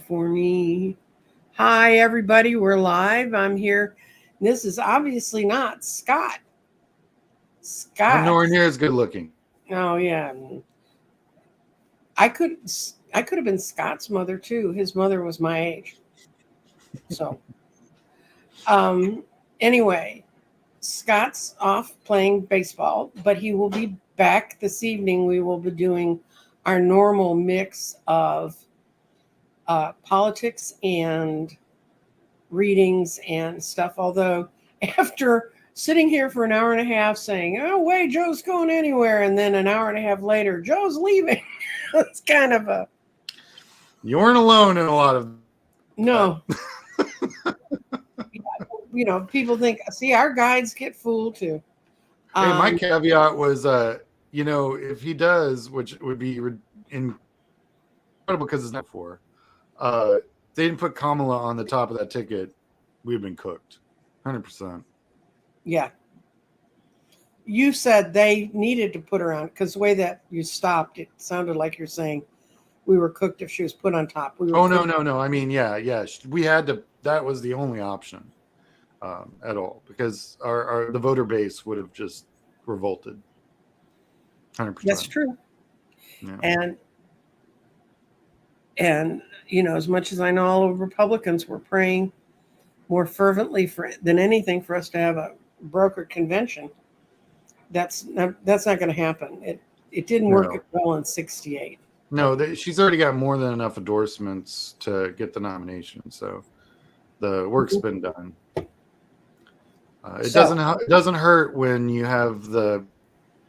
For me. Hi, everybody. We're live. I'm here. This is obviously not Scott. I'm Scott. nowhere near as good looking. Oh yeah. I could. I could have been Scott's mother too. His mother was my age. So, um. Anyway, Scott's off playing baseball, but he will be back this evening. We will be doing our normal mix of politics and readings and stuff. Although after sitting here for an hour and a half saying, "Oh wait, Joe's going anywhere," and then an hour and a half later, Joe's leaving, it's kind of a You weren't alone in a lot of no. People think, see, our guides get fooled too. Hey, my caveat was, if he does, which would be incredible because it's not for, they didn't put Kamala on the top of that ticket, we've been cooked, 100%. Yeah. You said they needed to put her on because the way that you stopped, it sounded like you're saying we were cooked if she was put on top. No. I mean, yeah. We had to. That was the only option at all because the voter base would have just revolted. 100%. That's true. Yeah. And as much as I know, all of Republicans were praying more fervently than anything for us to have a brokered convention. That's not going to happen. It didn't work well in '68. No, she's already got more than enough endorsements to get the nomination, so the work's been done. It doesn't hurt when you have the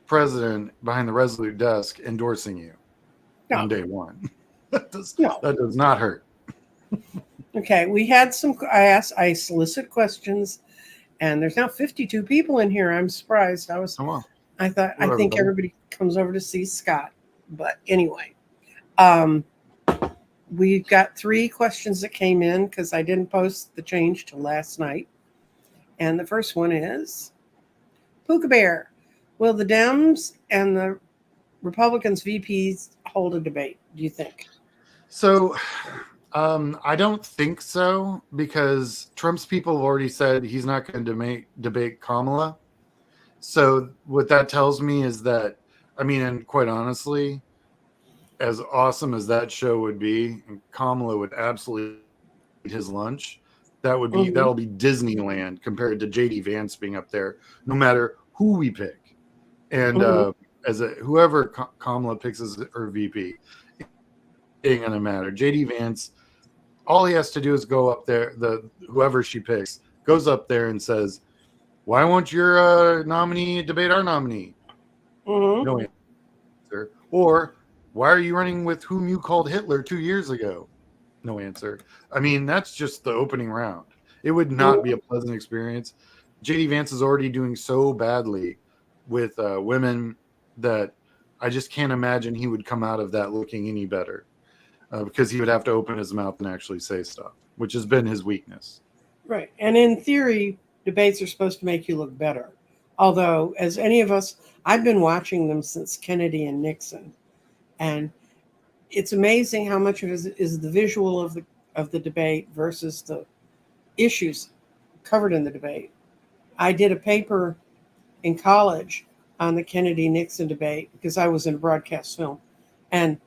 president behind the Resolute desk endorsing you on day one. That does not hurt. Okay, we had I solicit questions, and there's now 52 people in here. I'm surprised. I think everybody comes over to see Scott, but anyway. We've got 3 questions that came in because I didn't post the change till last night. And the first one is, Puka Bear, will the Dems and the Republicans VPs hold a debate, do you think? So, I don't think so because Trump's people have already said he's not going to debate Kamala. So what that tells me is that, and quite honestly, as awesome as that show would be, and Kamala would absolutely eat his lunch, that'll be Disneyland compared to JD Vance being up there, no matter who we pick. And whoever Kamala picks as her VP, it ain't gonna matter. JD Vance, all he has to do is go up there, whoever she picks goes up there and says, "Why won't your nominee debate our nominee?" No answer. Or, "Why are you running with whom you called Hitler 2 years ago?" No answer. That's just the opening round. It would not be a pleasant experience. JD Vance is already doing so badly with women that I just can't imagine he would come out of that looking any better because he would have to open his mouth and actually say stuff, which has been his weakness. Right. And in theory, debates are supposed to make you look better. Although, as any of us, I've been watching them since Kennedy and Nixon. And it's amazing how much of it is the visual of the debate versus the issues covered in the debate. I did a paper in college on the Kennedy-Nixon debate because I was in a broadcast film. And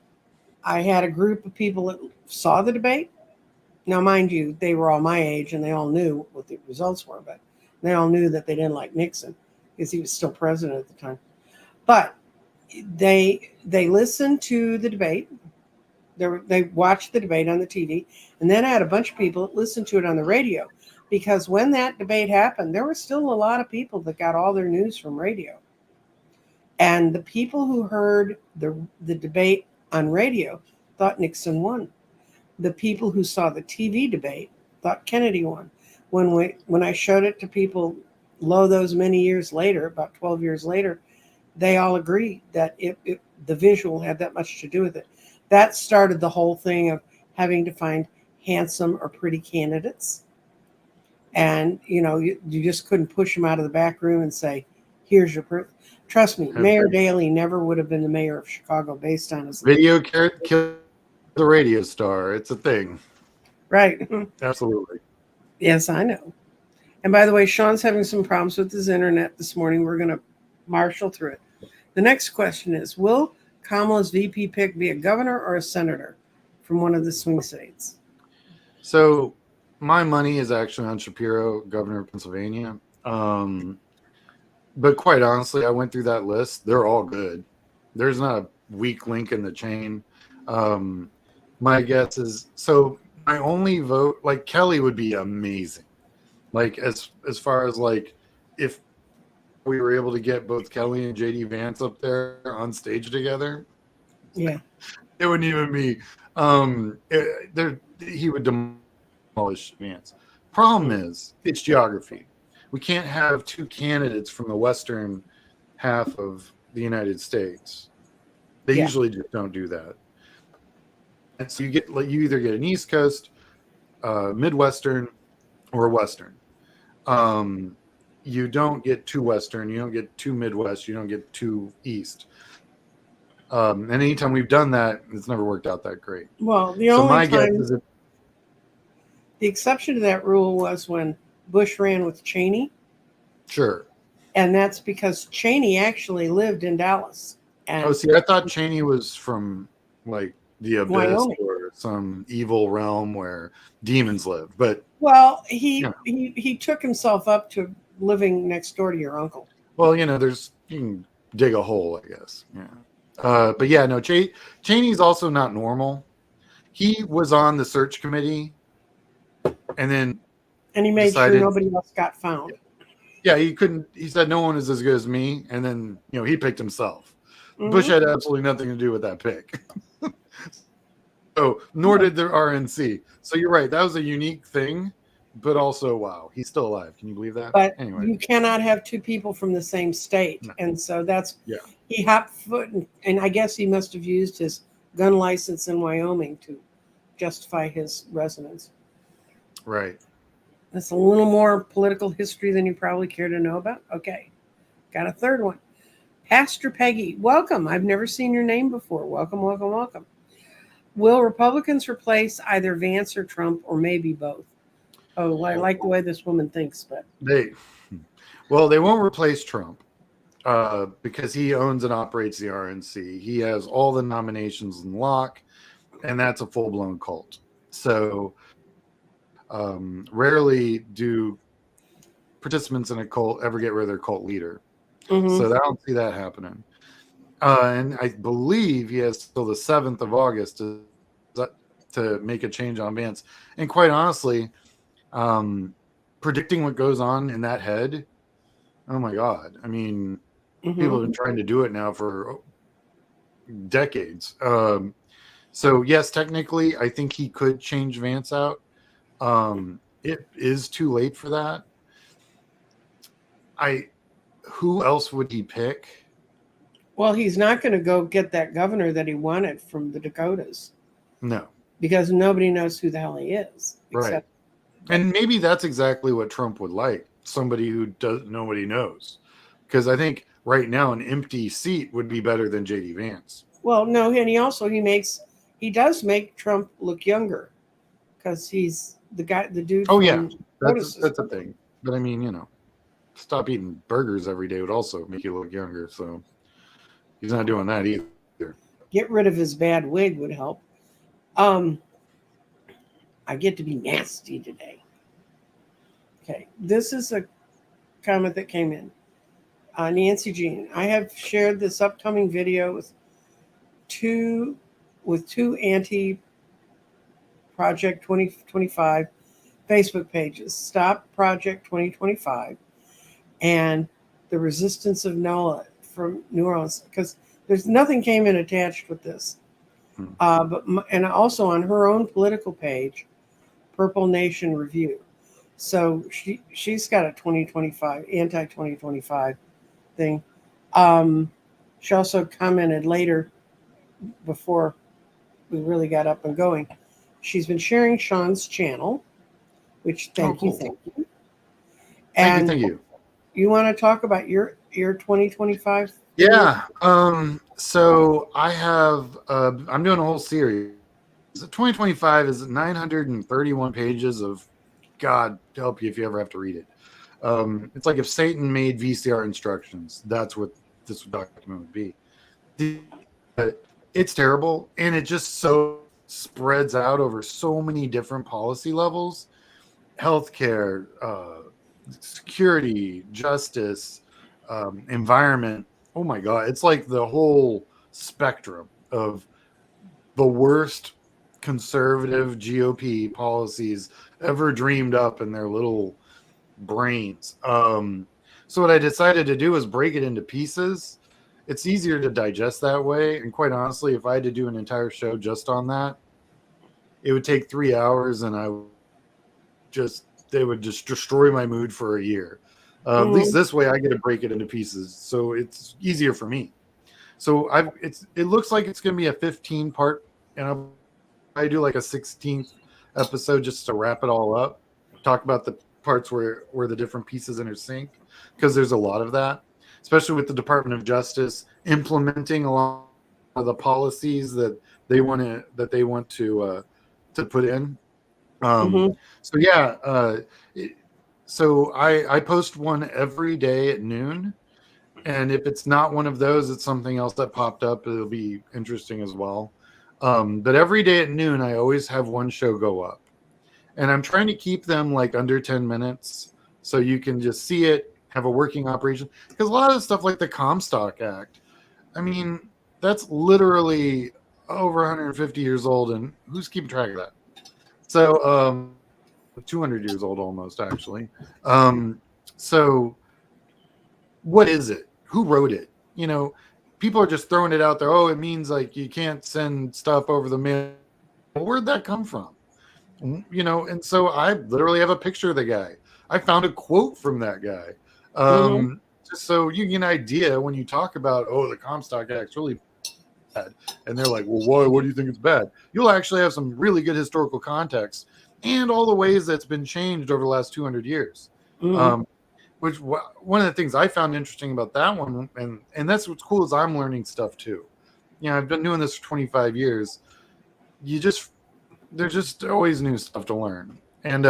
I had a group of people that saw the debate. Now, mind you, they were all my age and they all knew what the results were, but they all knew that they didn't like Nixon because he was still president at the time. But they listened to the debate. They watched the debate on the TV, and then I had a bunch of people that listened to it on the radio because when that debate happened, there were still a lot of people that got all their news from radio. And the people who heard the debate on radio thought Nixon won. The people who saw the TV debate thought Kennedy won. When I showed it to people, those many years later, about 12 years later, they all agreed that the visual had that much to do with it. That started the whole thing of having to find handsome or pretty candidates. And, you just couldn't push them out of the back room and say, here's your proof. Trust me, Mayor Daley never would have been the mayor of Chicago based on his video killed the radio star. It's a thing. Right. Absolutely. Yes, I know. And by the way, Sean's having some problems with his internet this morning. We're going to marshal through it. The next question is, will Kamala's VP pick be a governor or a senator from one of the swing states? So my money is actually on Shapiro, governor of Pennsylvania. But quite honestly, I went through that list. They're all good. There's not a weak link in the chain. My guess is, so my only vote, like Kelly would be amazing. Like as far as like if we were able to get both Kelly and JD Vance up there on stage together, Yeah, it wouldn't even be. He would demolish Vance. Problem is, it's geography. We can't have two candidates from the western half of the United States. They usually just don't do that. And so you either get an East Coast, Midwestern, or Western. You don't get two Western, you don't get two Midwest, you don't get two East. And anytime we've done that, it's never worked out that great. Well, the exception to that rule was when Bush ran with Cheney. Sure. And that's because Cheney actually lived in Dallas. And I thought Cheney was from like the abyss Wyoming, or some evil realm where demons live. But he took himself up to living next door to your uncle. Well, you can dig a hole, I guess. Yeah. But yeah, no, Cheney's also not normal. He was on the search committee and he made sure nobody else got found. Yeah, he said no one is as good as me, and then he picked himself. Mm-hmm. Bush had absolutely nothing to do with that pick. Nor did the RNC. So you're right, that was a unique thing, but also wow, he's still alive. Can you believe that? But anyway, you cannot have two people from the same state. No. And so he hopped foot, and I guess he must have used his gun license in Wyoming to justify his residence. Right. That's a little more political history than you probably care to know about. Okay. Got a third one. Pastor Peggy, welcome. I've never seen your name before. Welcome, welcome, welcome. Will Republicans replace either Vance or Trump, or maybe both? Oh, I like the way this woman thinks, but they won't replace Trump because he owns and operates the RNC. He has all the nominations in lock, and that's a full-blown cult. So rarely do participants in a cult ever get rid of their cult leader. Mm-hmm. So I don't see that happening. And I believe he has till the 7th of August to make a change on Vance. And quite honestly, predicting what goes on in that head, oh my God. I mean, people have been trying to do it now for decades. So yes, technically, I think he could change Vance out. It is too late for that. Who else would he pick? Well, he's not going to go get that governor that he wanted from the Dakotas. No. Because nobody knows who the hell he is. Right. And maybe that's exactly what Trump would like. Somebody who doesn't know what he knows. Because I think right now an empty seat would be better than JD Vance. Well, no, and he does make Trump look younger. Because he's the dude. Oh, yeah. That's a thing. But I mean, stop eating burgers every day would also make you look younger. So he's not doing that either. Get rid of his bad wig would help. I get to be nasty today. Okay, this is a comment that came in. Nancy Jean, I have shared this upcoming video with two anti-Project 2025 Facebook pages. Stop Project 2025 and the Resistance of NOLA from New Orleans, because there's nothing came in attached with this. And also on her own political page, Purple Nation Review. So she's got a 2025 anti-2025 thing. She also commented later, before we really got up and going. She's been sharing Sean's channel, which thank you. And thank you. You want to talk about your 2025? Yeah. So I have I'm doing a whole series 2025 is 931 pages of God help you if you ever have to read it. It's like if Satan made VCR instructions, that's what this document would be. It's terrible, and it just so spreads out over so many different policy levels: healthcare, security, justice, environment. Oh my God, it's like the whole spectrum of the worst conservative GOP policies ever dreamed up in their little brains. So what I decided to do was break it into pieces. It's easier to digest that way. And quite honestly, if I had to do an entire show just on that, it would take 3 hours, and they would just destroy my mood for a year. At least this way, I get to break it into pieces, so it's easier for me. So it looks like it's going to be a 15-part, and I do like a 16th episode just to wrap it all up. Talk about the parts where the different pieces intersync, because there's a lot of that, especially with the Department of Justice implementing a lot of the policies that they want to put in. So yeah, so I post one every day at noon, and if it's not one of those, it's something else that popped up. It'll be interesting as well. But every day at noon, I always have one show go up, and I'm trying to keep them like under 10 minutes so you can just see it, have a working operation. Because a lot of stuff like the Comstock Act, I mean, that's literally over 150 years old, and who's keeping track of that? So 200 years old almost, actually. So what is it? Who wrote it? You know, people are just throwing it out there. Oh, it means like you can't send stuff over the mail. Where'd that come from? You know, and so I literally have a picture of the guy. I found a quote from that guy. Just so you get an idea when you talk about, oh, the Comstock Act's really bad. And they're like, well, why? What do you think it's bad? You'll actually have some really good historical context and all the ways that's been changed over the last 200 years. Which one of the things I found interesting about that one, and that's what's cool, is I'm learning stuff too. You know, I've been doing this for 25 years. There's just always new stuff to learn. And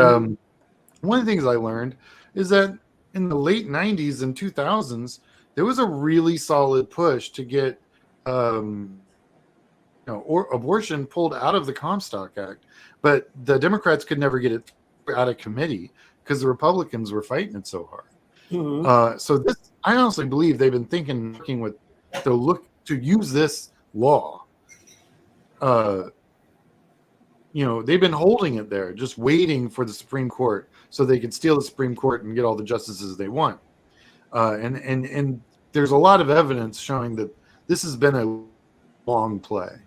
one of the things I learned is that in the late 90s and 2000s, there was a really solid push to get abortion pulled out of the Comstock Act, but the Democrats could never get it out of committee because the Republicans were fighting it so hard. So this, I honestly believe they've been working with to use this law. They've been holding it there, just waiting for the Supreme Court so they can steal the Supreme Court and get all the justices they want. And there's a lot of evidence showing that this has been a long play.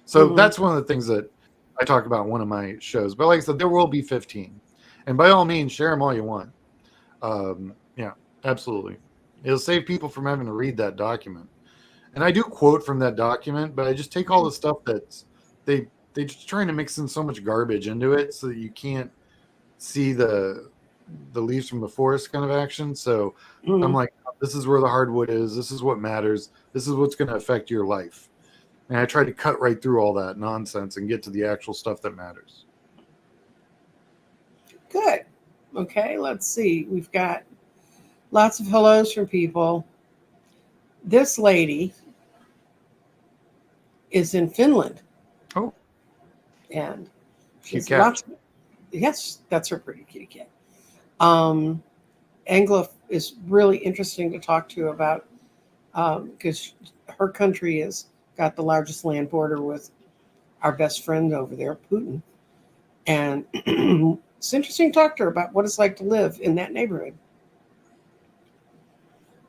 So that's one of the things that I talk about in one of my shows. But like I said, there will be 15. And by all means, share them all you want. Yeah, absolutely. It'll save people from having to read that document. And I do quote from that document, but I just take all the stuff that's they're just trying to mix in so much garbage into it so that you can't see the leaves from the forest kind of action. So I'm like, this is where the hardwood is. This is what matters. This is what's going to affect your life. And I try to cut right through all that nonsense and get to the actual stuff that matters. Good. Okay, let's see. We've got lots of hellos from people. This lady is in Finland. Oh. And cute cat. Yes, that's her pretty kitty cat. Angela is really interesting to talk to about because her country has got the largest land border with our best friend over there, Putin. And it's interesting to talk to her about what it's like to live in that neighborhood.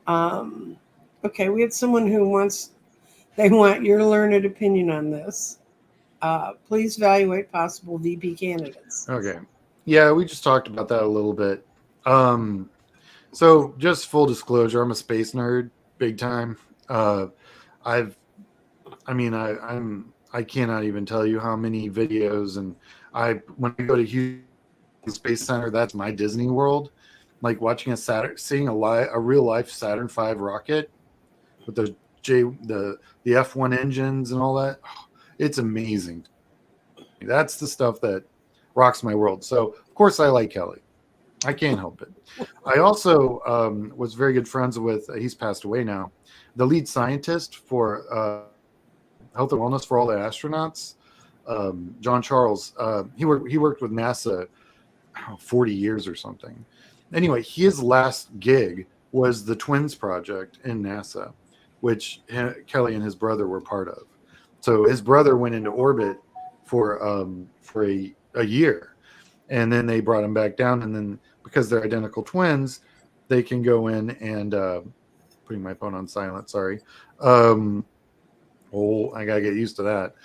Okay, we had someone who they want your learned opinion on this. Please evaluate possible VP candidates. Okay. Yeah, we just talked about that a little bit. So just full disclosure, I'm a space nerd, big time. I cannot even tell you how many videos, and when I go to Houston Space Center, that's my Disney World. Like watching seeing a real life Saturn V rocket with the F1 engines and all that. It's amazing. That's the stuff that rocks my world. So, of course, I like Kelly. I can't help it. I also was very good friends with, he's passed away now, the lead scientist for health and wellness for all the astronauts, John Charles. He worked with NASA 40 years or something. Anyway, his last gig was the Twins project in NASA, which Kelly and his brother were part of. So his brother went into orbit for a year, and then they brought him back down. And then because they're identical twins, they can go in and putting my phone on silent. Sorry. I gotta get used to that.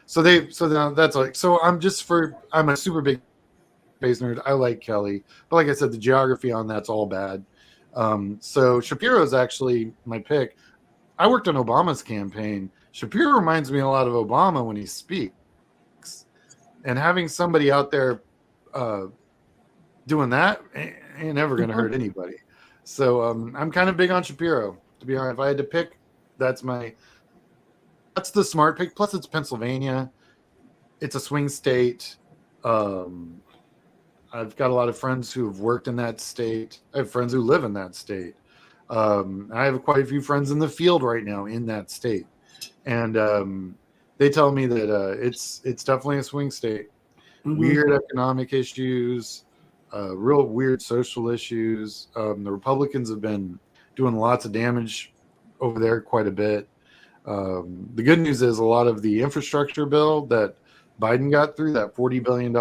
So now that's like, so I'm a super big space nerd. I like Kelly, but like I said, the geography on that's all bad. So Shapiro's actually my pick. I worked on Obama's campaign. Shapiro reminds me a lot of Obama when he speaks, and having somebody out there doing that ain't never going to hurt anybody. So I'm kind of big on Shapiro, to be honest. If I had to pick, that's the smart pick. Plus, it's Pennsylvania. It's a swing state. I've got a lot of friends who have worked in that state. I have friends who live in that state. I have quite a few friends in the field right now in that state. And they tell me that it's definitely a swing state. Mm-hmm. Weird economic issues, real weird social issues. The Republicans have been doing lots of damage over there quite a bit. The good news is a lot of the infrastructure bill that Biden got through, that $40 billion,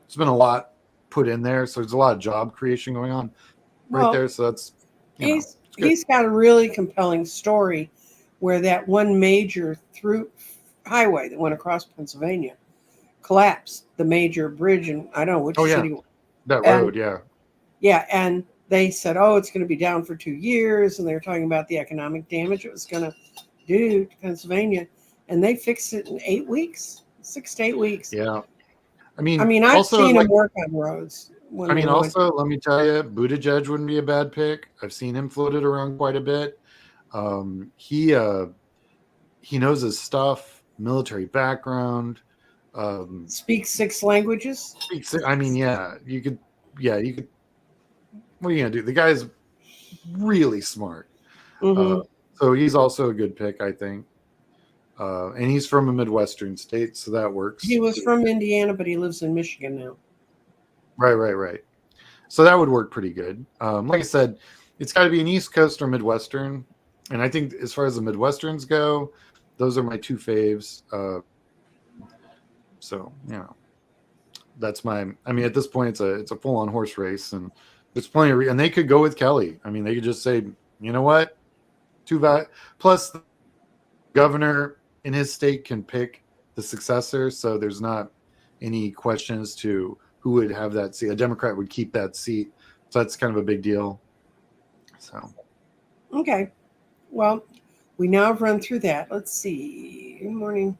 it's been a lot put in there. So there's a lot of job creation going on right there. So that's, he's got a really compelling story where that one major through highway that went across Pennsylvania collapsed, the major bridge, and I don't know which city. That road, yeah. Yeah, and they said, it's going to be down for 2 years, and they were talking about the economic damage it was going to do to Pennsylvania, and they fixed it in 8 weeks, 6 to 8 weeks. Yeah. I mean, I've seen them work on roads. Let me tell you, Buttigieg wouldn't be a bad pick. I've seen him floated around quite a bit. He knows his stuff, military background. Speaks 6 languages. You could. What are you gonna do? The guy's really smart. Mm-hmm. So he's also a good pick, I think. And he's from a Midwestern state, so that works. He was from Indiana, but he lives in Michigan now. Right. So that would work pretty good. Like I said, it's got to be an East Coast or Midwestern. And I think as far as the Midwesterns go, those are my 2 faves. So, that's at this point, it's a full-on horse race. And there's plenty of and they could go with Kelly. I mean, they could just say, you know what? Plus, the governor in his state can pick the successor. So there's not any questions to who would have that seat. A Democrat would keep that seat. So that's kind of a big deal. So. Okay. Well, we now have run through that. Let's see. Good morning.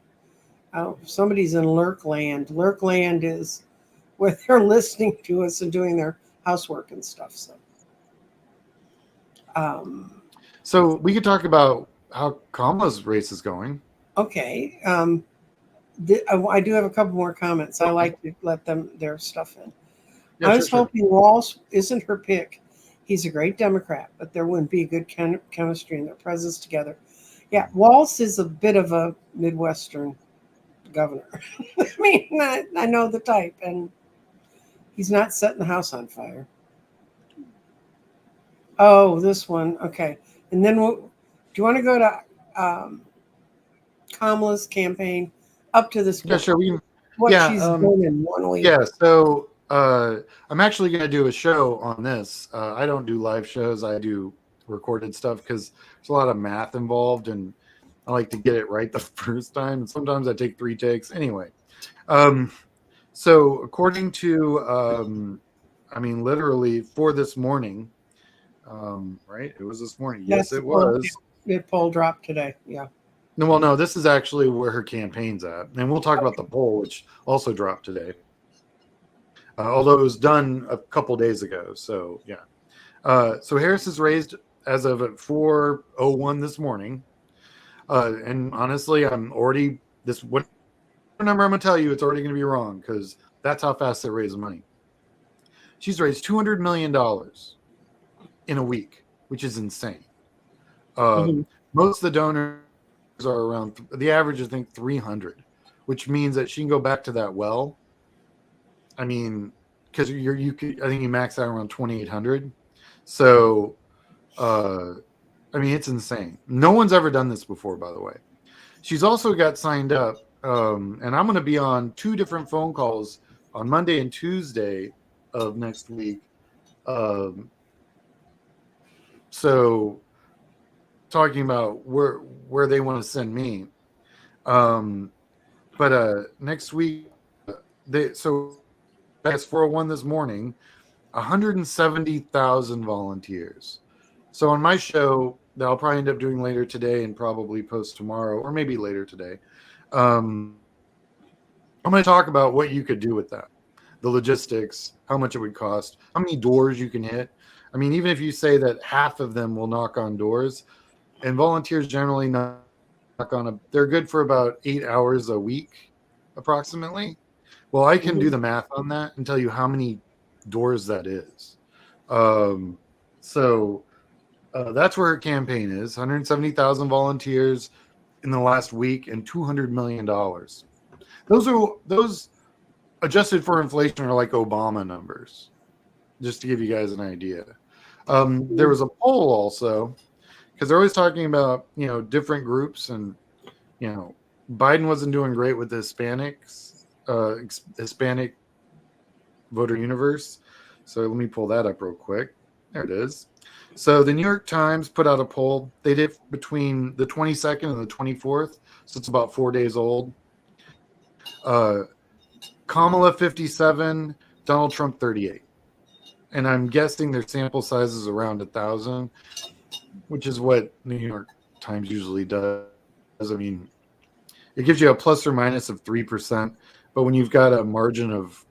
Oh, somebody's in lurkland. Lurkland is where they're listening to us and doing their housework and stuff. So we could talk about how Kamala's race is going. Okay. I do have a couple more comments. I like to let their stuff in. Yeah, I was hoping Walsh isn't her pick. He's a great Democrat, but there wouldn't be a good chemistry in their presence together. Yeah, Walsh is a bit of a Midwestern governor. I know the type, and he's not setting the house on fire. Oh, this one. Okay. And then do you want to go to Kamala's campaign up to this point? Yeah, sure. She's done in 1 week. Yeah, so I'm actually going to do a show on this. I don't do live shows. I do recorded stuff because there's a lot of math involved, and I like to get it right the first time. And sometimes I take 3 takes. Anyway, so according to, literally for this morning, right? It was this morning. Yes, it was. The poll dropped today. Yeah. No, this is actually where her campaign's at. And we'll talk about the poll, which also dropped today. Although it was done a couple days ago. So, yeah. So Harris is raised as of at 4:01 this morning. And honestly, I'm already number I'm going to tell you, it's already going to be wrong because that's how fast they raise money. She's raised $200 million in a week, which is insane. Most of the donors are around, the average is, I think, 300, which means that she can go back to that well. I mean, because you could, I think you max out around 2,800. So, I mean, it's insane. No one's ever done this before, by the way. She's also got signed up, and I'm going to be on 2 different phone calls on Monday and Tuesday of next week. So, talking about where they want to send me. But next week, that's 401 this morning, 170,000 volunteers. So on my show that I'll probably end up doing later today and probably post tomorrow or maybe later today, I'm going to talk about what you could do with that, the logistics, how much it would cost, how many doors you can hit. I mean, even if you say that half of them will knock on doors, and volunteers generally knock on they're good for about 8 hours a week, approximately. Well, I can do the math on that and tell you how many doors that is. So that's where her campaign is: 170,000 volunteers in the last week and $200 million. Those adjusted for inflation are like Obama numbers, just to give you guys an idea. There was a poll also, because they're always talking about, different groups, and, Biden wasn't doing great with the Hispanics, Hispanic voter universe. So let me pull that up real quick. There it is. So the New York Times put out a poll. They did between the 22nd and the 24th. So it's about 4 days old. Kamala 57, Donald Trump 38. And I'm guessing their sample size is around 1,000, which is what New York Times usually does. I mean, it gives you a plus or minus of 3%. But when you've got a margin of,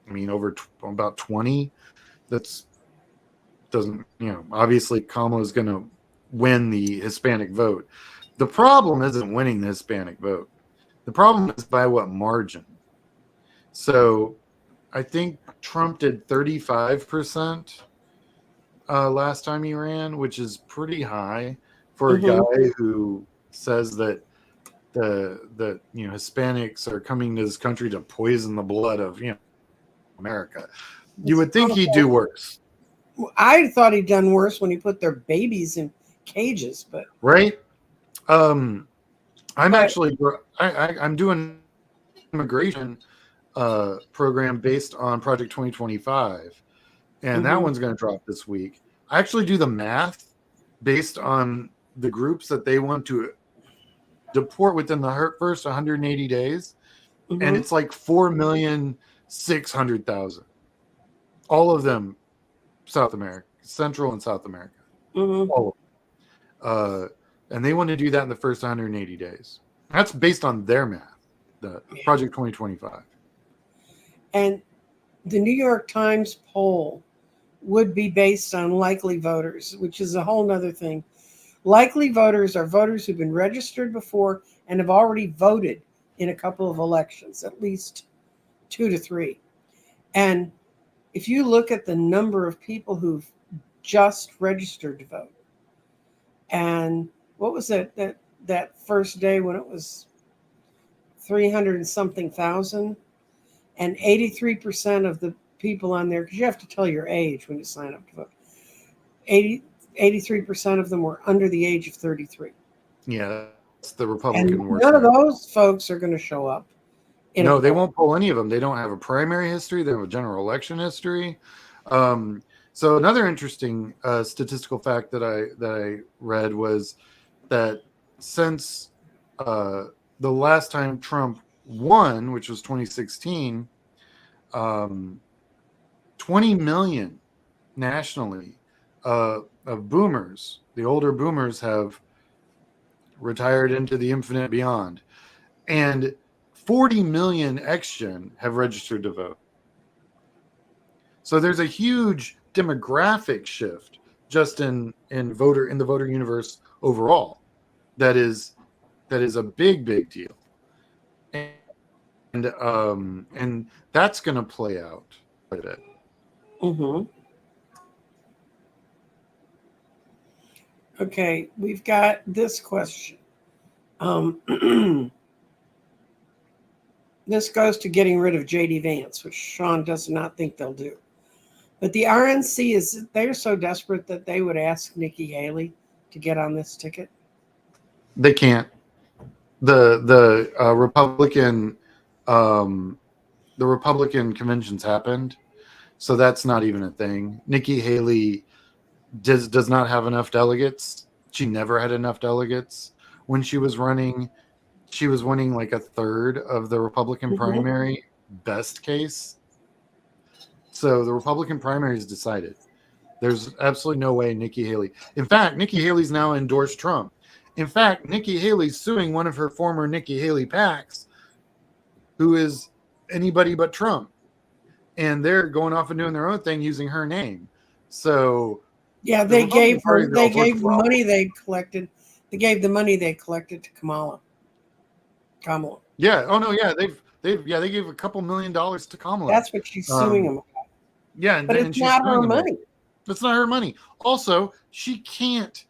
over about 20, obviously Kamala is going to win the Hispanic vote. The problem isn't winning the Hispanic vote. The problem is by what margin. So I think Trump did 35% last time he ran, which is pretty high for a guy who says that the Hispanics are coming to this country to poison the blood of America. You would think he'd do worse. I thought he'd done worse when he put their babies in cages, but right. I'm doing an immigration program based on Project 2025, and that one's going to drop this week. I actually do the math based on the groups that they want to deport within the first 180 days, and it's like 4,600,000. All of them South America, Central and South America. All of them. And they want to do that in the first 180 days. That's based on their math, the Project 2025. And the New York Times poll would be based on likely voters, which is a whole nother thing. Likely voters are voters who've been registered before and have already voted in a couple of elections, at least 2 to 3. And if you look at the number of people who've just registered to vote, and what was that first day when it was 300 and something thousand, and 83% of the people on there, because you have to tell your age when you sign up to vote, 83% of them were under the age of 33. Yeah, that's the Republican and worst. None of those folks are going to show up. No, they won't pull any of them. They don't have a primary history. They have a general election history. So another interesting statistical fact that I read was that since the last time Trump won, which was 2016, 20 million nationally of boomers, the older boomers, have retired into the infinite beyond, and 40 million ex-gen have registered to vote. So there's a huge demographic shift just in the voter universe overall. That is a big deal. and that's going to play out quite a bit. Mm-hmm. Okay, we've got this question. This goes to getting rid of J.D. Vance, which Sean does not think they'll do. But the RNC they're so desperate that they would ask Nikki Haley to get on this ticket. They can't. The Republican conventions happened, so that's not even a thing. Nikki Haley does not have enough delegates. She never had enough delegates when she was running. She was winning like a third of the Republican primary, best case. So the Republican primary is decided. There's absolutely no way Nikki Haley. In fact, Nikki Haley's now endorsed Trump. In fact, Nikki Haley's suing one of her former Nikki Haley PACs, who is anybody but Trump. And they're going off and doing their own thing using her name. So yeah, they gave the money they collected. They gave the money they collected to Kamala. Yeah. Oh no. Yeah. They gave a couple $1 million to Kamala. That's what she's suing them about. Yeah, but it's not her money. It's not her money. Also, she can't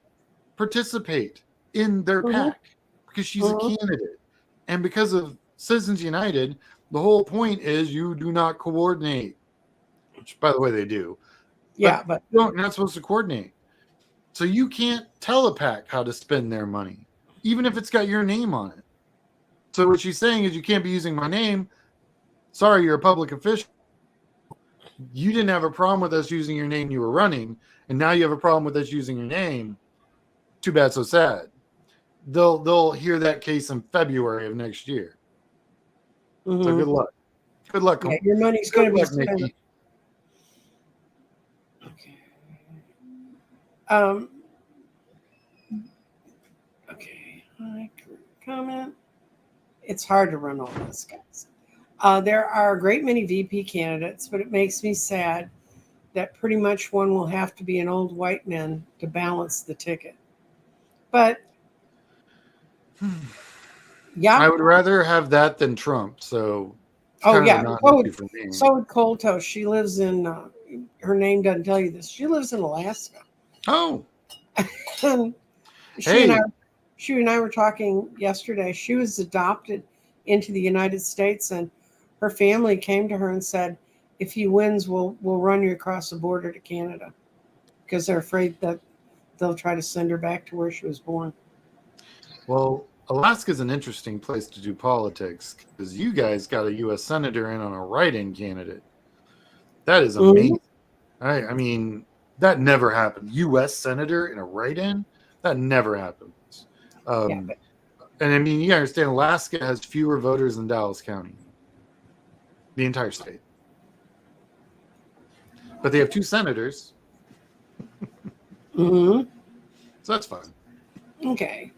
participate in their PAC because she's a candidate, and because of Citizens United, the whole point is you do not coordinate. Which, by the way, they do. Yeah, but you're not supposed to coordinate. So you can't tell a PAC how to spend their money, even if it's got your name on it. So what she's saying is you can't be using my name. Sorry, you're a public official. You didn't have a problem with us using your name. You were running, and now you have a problem with us using your name. Too bad, so sad. They'll hear that case in February of next year. So good luck. Good luck. Yeah, your money's going to be spent. Nikki. Okay. Okay. Comment. It's hard to run all this, guys. There are a great many VP candidates, but it makes me sad that pretty much one will have to be an old white man to balance the ticket. But yeah, I would rather have that than Trump. So so would Cold Toe. She lives in. Her name doesn't tell you this. She lives in Alaska. Oh, and she and I were talking yesterday. She was adopted into the United States, and her family came to her and said, if he wins, we'll run you across the border to Canada, because they're afraid that they'll try to send her back to where she was born. Well, Alaska's an interesting place to do politics because you guys got a U.S. senator in on a write-in candidate. That is amazing. I mean, that never happened. U.S. senator in a write-in? That never happens. And I mean, you understand Alaska has fewer voters than Dallas County. The entire state. But they have 2 senators. So that's fine. Okay.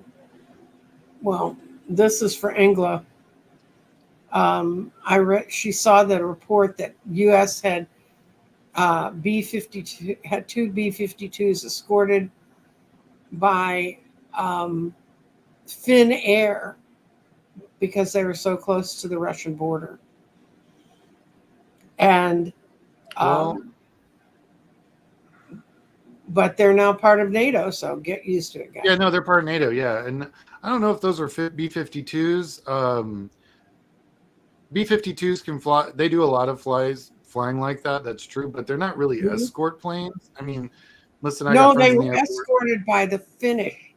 Well, this is for Angela. She saw the report that U.S. had B-52 had 2 B-52s escorted by Finn Air because they were so close to the Russian border. And but they're now part of NATO, so get used to it, guys. Yeah, no, they're part of NATO, yeah. And I don't know if those are B-52s. B-52s can fly. They do a lot of flying like that. That's true, but they're not really escort planes. I mean, listen, they were escorted by the Finnish.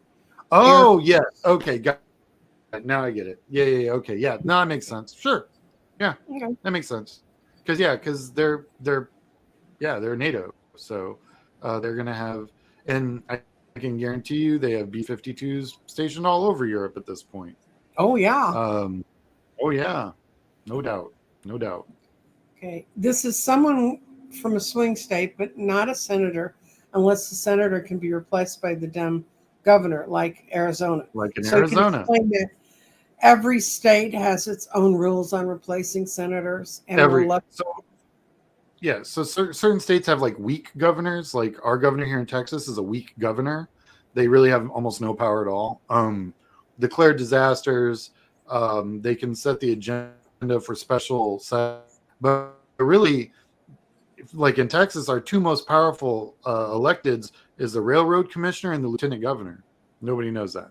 Oh, yes. Okay, got it. Now I get it. Yeah. Okay, yeah. No, that makes sense. Sure. Yeah, that makes sense. Because they're NATO, so they're gonna have, and I can guarantee you they have B-52s stationed all over Europe at this point. Oh yeah. No doubt. Okay, this is someone from a swing state, but not a senator, unless the senator can be replaced by the Dem governor, like Arizona. Like in Arizona. Every state has its own rules on replacing senators. And so certain states have like weak governors. Like our governor here in Texas is a weak governor. They really have almost no power at all. Declare disasters. They can set the agenda for special, but really, like in Texas, our two most powerful electeds is the railroad commissioner and the lieutenant governor. Nobody knows that.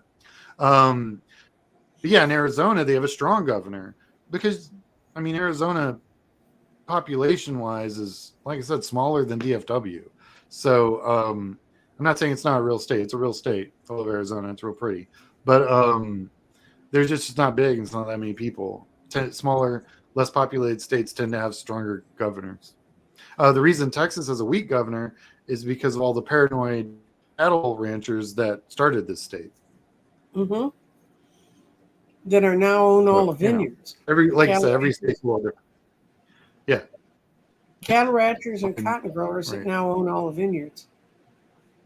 But yeah, in Arizona, they have a strong governor because, I mean, Arizona population-wise is, like I said, smaller than DFW. So I'm not saying it's not a real state. It's a real state. I love Arizona. It's real pretty. But they're just not big. And it's not that many people. Smaller, less populated states tend to have stronger governors. The reason Texas has a weak governor is because of all the paranoid cattle ranchers that started this state. Mm-hmm. That are now own all the vineyards. Like I said, every state's a little different. Yeah. Cattle ranchers and cotton growers that now own all the vineyards.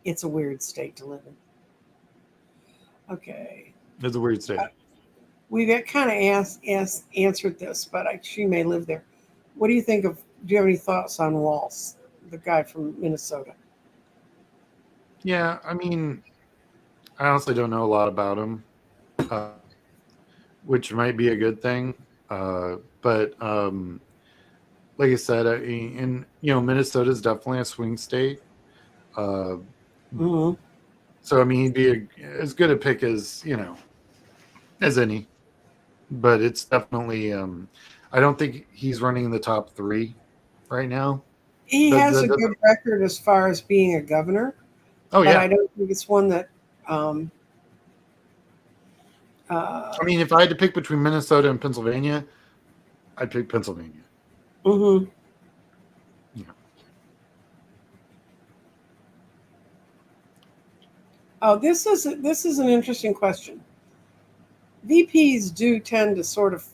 It's a weird state to live in. Okay. It's a weird state. We've kind of answered this, but she may live there. What do you think of? Do you have any thoughts on Walz, the guy from Minnesota? Yeah, I mean, I honestly don't know a lot about him, which might be a good thing. But like I said, Minnesota is definitely a swing state. Mm-hmm. So I mean, he'd be as good a pick as as any. But it's definitely, I don't think he's running in the top 3 right now. He has a good record as far as being a governor. Oh, but yeah. I don't think it's one that. I mean, if I had to pick between Minnesota and Pennsylvania, I'd pick Pennsylvania. Mm-hmm. Yeah. Oh, this is an interesting question. VPs do tend to sort of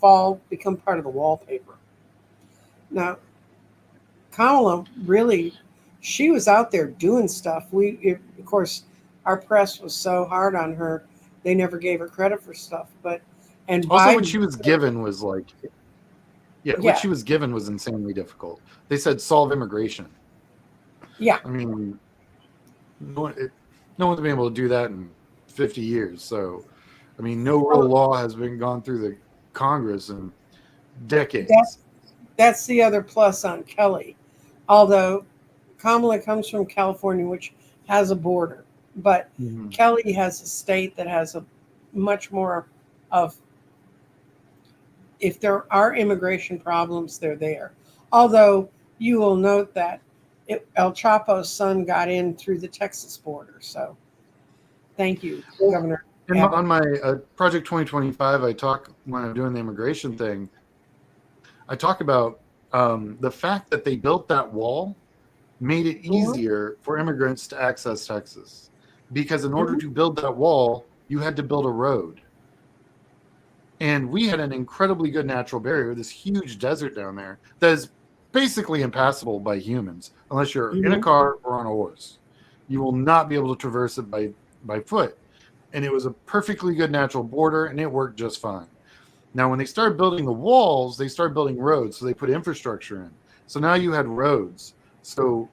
become part of the wallpaper. Now, Kamala really, she was out there doing stuff. Of course, our press was so hard on her, they never gave her credit for stuff. And also, Biden, what she was given was what she was given was insanely difficult. They said solve immigration. Yeah. I mean, no one's been able to do that in 50 years. So, I mean, no real law has been gone through the Congress in decades. That's the other plus on Kelly. Although Kamala comes from California, which has a border. But Kelly has a state that has a much more of, if there are immigration problems, they're there. Although you will note that El Chapo's son got in through the Texas border. So thank you, Governor. On my Project 2025, I talk, when I'm doing the immigration thing, I talk about the fact that they built that wall made it easier for immigrants to access Texas. Because in order to build that wall, you had to build a road. And we had an incredibly good natural barrier, this huge desert down there that is basically impassable by humans, unless you're in a car or on a horse. You will not be able to traverse it by foot. And it was a perfectly good natural border, and it worked just fine. Now, when they started building the walls, they started building roads, so they put infrastructure in. So now you had roads. So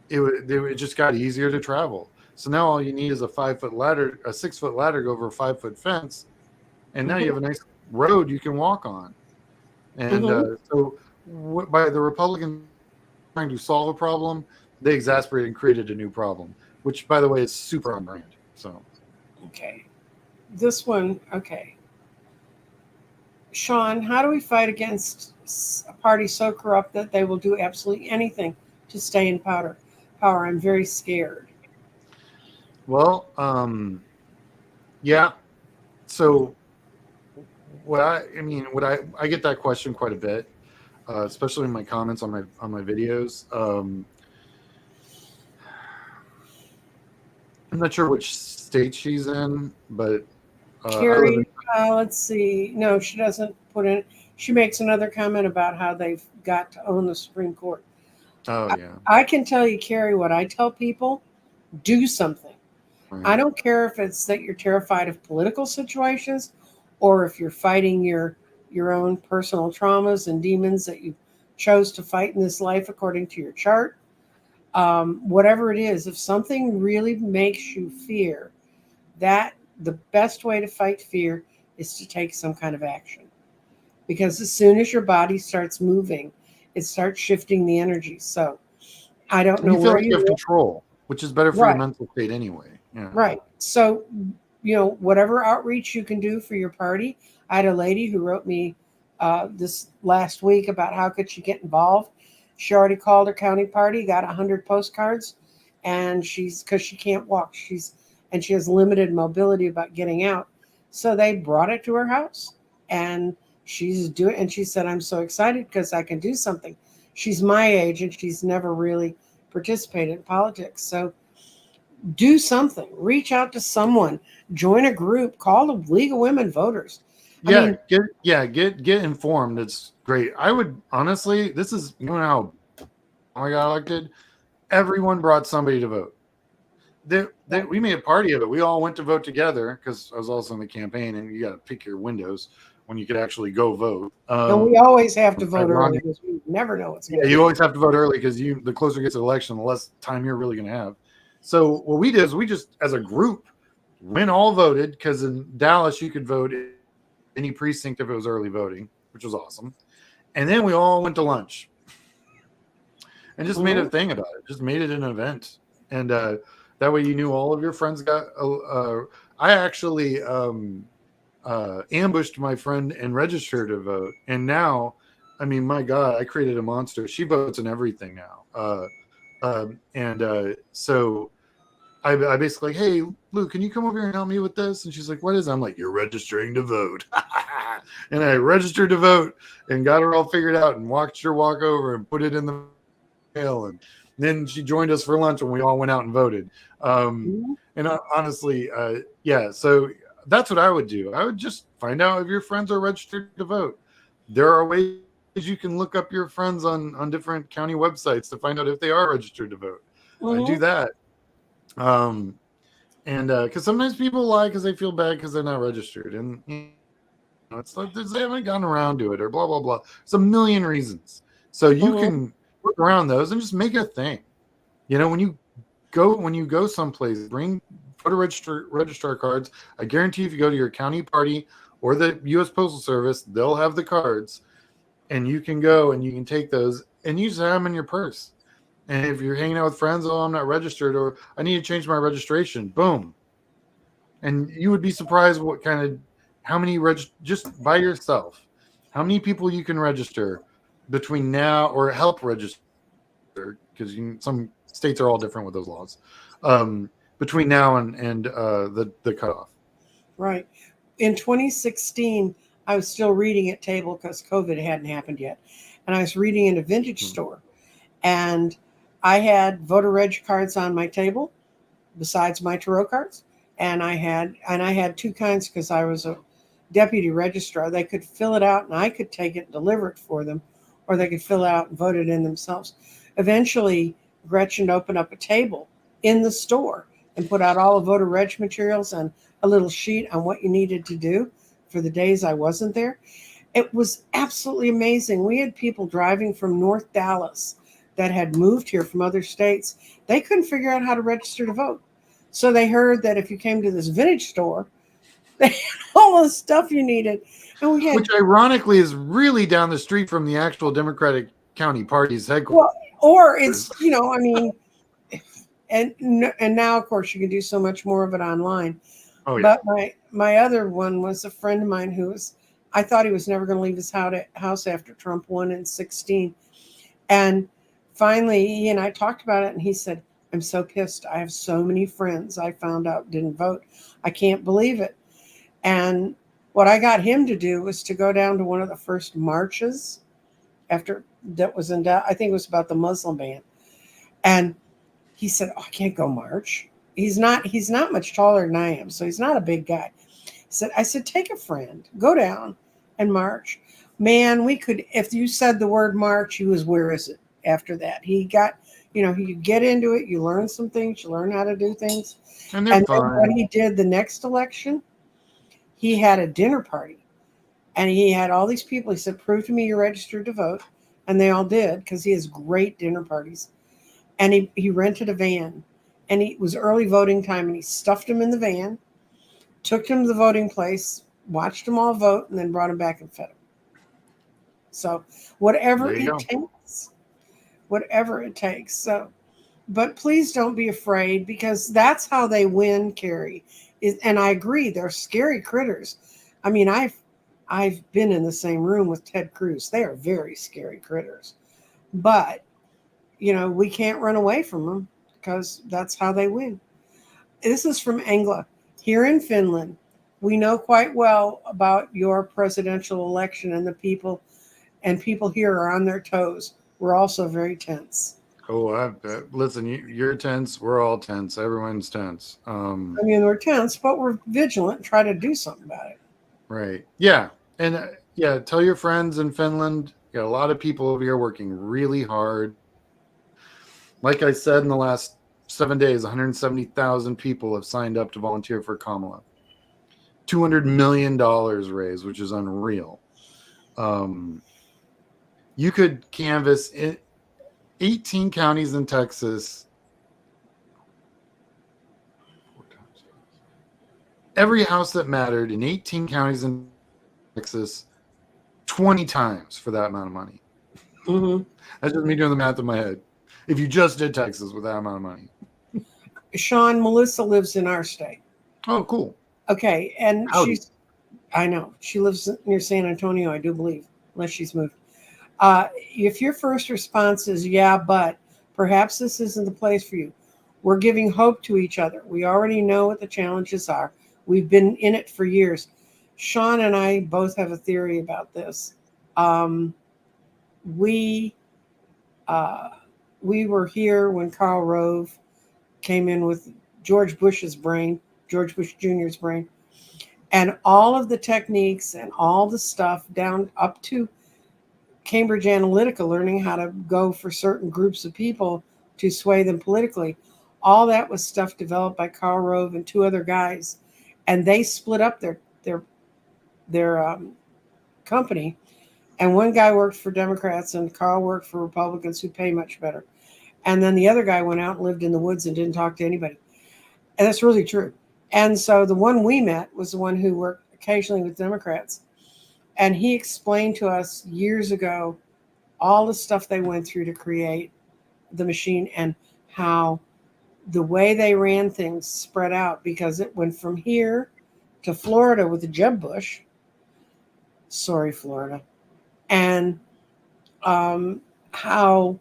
it just got easier to travel. So now all you need is a 5-foot ladder, a 6-foot ladder to go over a 5-foot fence, and now you have a nice road you can walk on. And by the Republicans trying to solve a problem, they exasperated and created a new problem, which, by the way, is super on brand. So. Okay. This one, okay. Sean, how do we fight against a party so corrupt that they will do absolutely anything to stay in power? I'm very scared. Well, yeah. So I get that question quite a bit, especially in my comments on my videos. I'm not sure which state she's in, but Carrie, let's see. No, she doesn't put in. She makes another comment about how they've got to own the Supreme Court. Oh, yeah. I can tell you, Carrie, what I tell people: do something. Right. I don't care if it's that you're terrified of political situations, or if you're fighting your own personal traumas and demons that you chose to fight in this life according to your chart. Whatever it is, if something really makes you fear, that the best way to fight fear is to take some kind of action. because as soon as your body starts moving, it starts shifting the energy. So I don't know You feel where like you have control, which is better for your Right. mental state anyway. Yeah. Right. So, whatever outreach you can do for your party. I had a lady who wrote me this last week about how could she get involved. She already called her county party, got 100 postcards, and because she can't walk, she has limited mobility about getting out. So they brought it to her house, and she's doing. And she said, "I'm so excited because I can do something." She's my age, and she's never really participated in politics. So do something, reach out to someone, join a group, call the League of Women Voters. Get informed. It's great. I would honestly, this is how I got elected. Everyone brought somebody to vote. We made a party of it. We all went to vote together because I was also in the campaign, and you got to pick your windows when you could actually go vote. And we always have to vote early because we never know what's going to happen. You always have to vote early because the closer it gets to the election, the less time you're really going to have. So what we did is we just, as a group, went all voted, because in Dallas you could vote any precinct if it was early voting, which was awesome. And then we all went to lunch and just made a thing about it. Just made it an event, and that way you knew all of your friends got. I actually ambushed my friend and registered to vote, and now, I mean, my God, I created a monster. She votes in everything now, so I basically, hey, Lou, can you come over here and help me with this? And she's like, what is it? I'm like, you're registering to vote. And I registered to vote and got her all figured out and watched her walk over and put it in the mail. And then she joined us for lunch and we all went out and voted. And honestly, so that's what I would do. I would just find out if your friends are registered to vote. There are ways you can look up your friends on different county websites to find out if they are registered to vote. I do that. Because sometimes people lie because they feel bad because they're not registered, and it's like they haven't gotten around to it, or blah blah blah. It's a million reasons. So you can work around those and just make it a thing. When you go someplace, bring voter registrar cards. I guarantee if you go to your county party or the U.S. Postal Service, they'll have the cards, and you can go and you can take those and you just have them in your purse. And if you're hanging out with friends, I'm not registered, or I need to change my registration, boom. And you would be surprised how many just by yourself, how many people you can register between now, or help register, because some states are all different with those laws, between now and the cutoff. Right. In 2016, I was still reading at table because COVID hadn't happened yet. And I was reading in a vintage store. And I had voter reg cards on my table besides my tarot cards. And I had two kinds because I was a deputy registrar. They could fill it out and I could take it and deliver it for them, or they could fill it out and vote it in themselves. Eventually, Gretchen opened up a table in the store and put out all the voter reg materials and a little sheet on what you needed to do for the days I wasn't there. It was absolutely amazing. We had people driving from North Dallas that had moved here from other states. They couldn't figure out how to register to vote. So they heard that if you came to this vintage store, they had all the stuff you needed. And which ironically is really down the street from the actual Democratic County Party's headquarters. Well, or it's, and now, of course, you can do so much more of it online. Oh, yeah. But my other one was a friend of mine I thought he was never going to leave his house after Trump won in 2016. And finally, he and I talked about it, and he said, I'm so pissed. I have so many friends I found out didn't vote. I can't believe it. And what I got him to do was to go down to one of the first marches after that was in, I think it was about the Muslim ban. And he said, I can't go march. He's not much taller than I am, so he's not a big guy. I said, take a friend, go down and march. Man, we could, if you said the word march, he was, where is it? After that, he got, you get into it, you learn some things, you learn how to do things. And then what he did the next election, he had a dinner party, and he had all these people. He said, prove to me you're registered to vote. And they all did, because he has great dinner parties. And he rented a van, and it was early voting time, and he stuffed them in the van, took them to the voting place, watched them all vote, and then brought them back and fed them. So whatever There you it go. takes, whatever it takes. So, but please don't be afraid, because that's how they win, Carrie. And I agree, they're scary critters. I mean, I've been in the same room with Ted Cruz. They are very scary critters. But, we can't run away from them because that's how they win. This is from Engla. Here in Finland, we know quite well about your presidential election, and people here are on their toes. We're also very tense. Oh, listen, you're tense. We're all tense. Everyone's tense. I mean, we're tense, but we're vigilant and try to do something about it. Right. Yeah. And yeah, tell your friends in Finland. You got a lot of people over here working really hard. Like I said, in the last 7 days, 170,000 people have signed up to volunteer for Kamala. $200 million raised, which is unreal. You could canvass 18 counties in Texas. Every house that mattered in 18 counties in Texas 20 times for that amount of money. Mm-hmm. That's just me doing the math in my head. If you just did Texas with that amount of money. Sean, Melissa lives in our state. Oh, cool. Okay. And Howdy. I know, she lives near San Antonio, I do believe, unless she's moved. If your first response is, yeah, but perhaps this isn't the place for you, we're giving hope to each other. We already know what the challenges are. We've been in it for years. Sean and I both have a theory about this. We were here when Karl Rove came in with George Bush Jr.'s brain, and all of the techniques and all the stuff down up to Cambridge Analytica, learning how to go for certain groups of people to sway them politically. All that was stuff developed by Karl Rove and two other guys, and they split up their company. And one guy worked for Democrats, and Karl worked for Republicans who pay much better. And then the other guy went out and lived in the woods and didn't talk to anybody. And that's really true. And so the one we met was the one who worked occasionally with Democrats. And he explained to us years ago all the stuff they went through to create the machine, and how the way they ran things spread out, because it went from here to Florida with Jeb Bush. Sorry, Florida. And how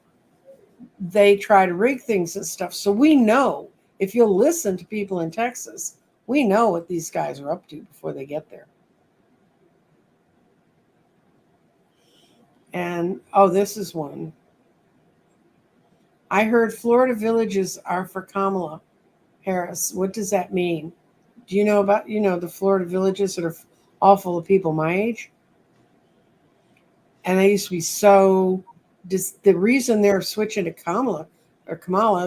they try to rig things and stuff. So we know, if you'll listen to people in Texas, we know what these guys are up to before they get there. And, this is one. I heard Florida villages are for Kamala Harris. What does that mean? Do you know about, the Florida villages that are all full of people my age? And they used to be so, the reason they're switching to Kamala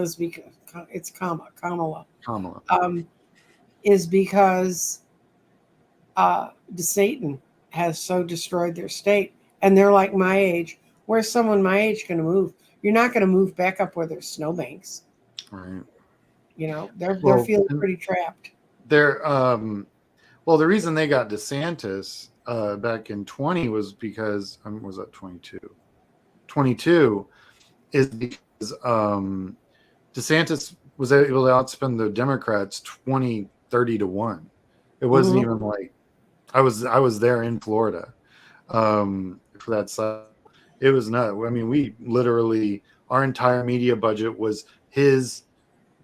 is because it's Kamala. Is because Satan has so destroyed their state. And they're like my age. Where's someone my age going to move? You're not going to move back up where there's snowbanks. Right. They're feeling pretty trapped. They're well, the reason they got DeSantis back in 20 was because was that 22? 22 is because DeSantis was able to outspend the Democrats 20-30-1. It wasn't even like I was there in Florida for that side. It was not. I mean, we literally, our entire media budget was his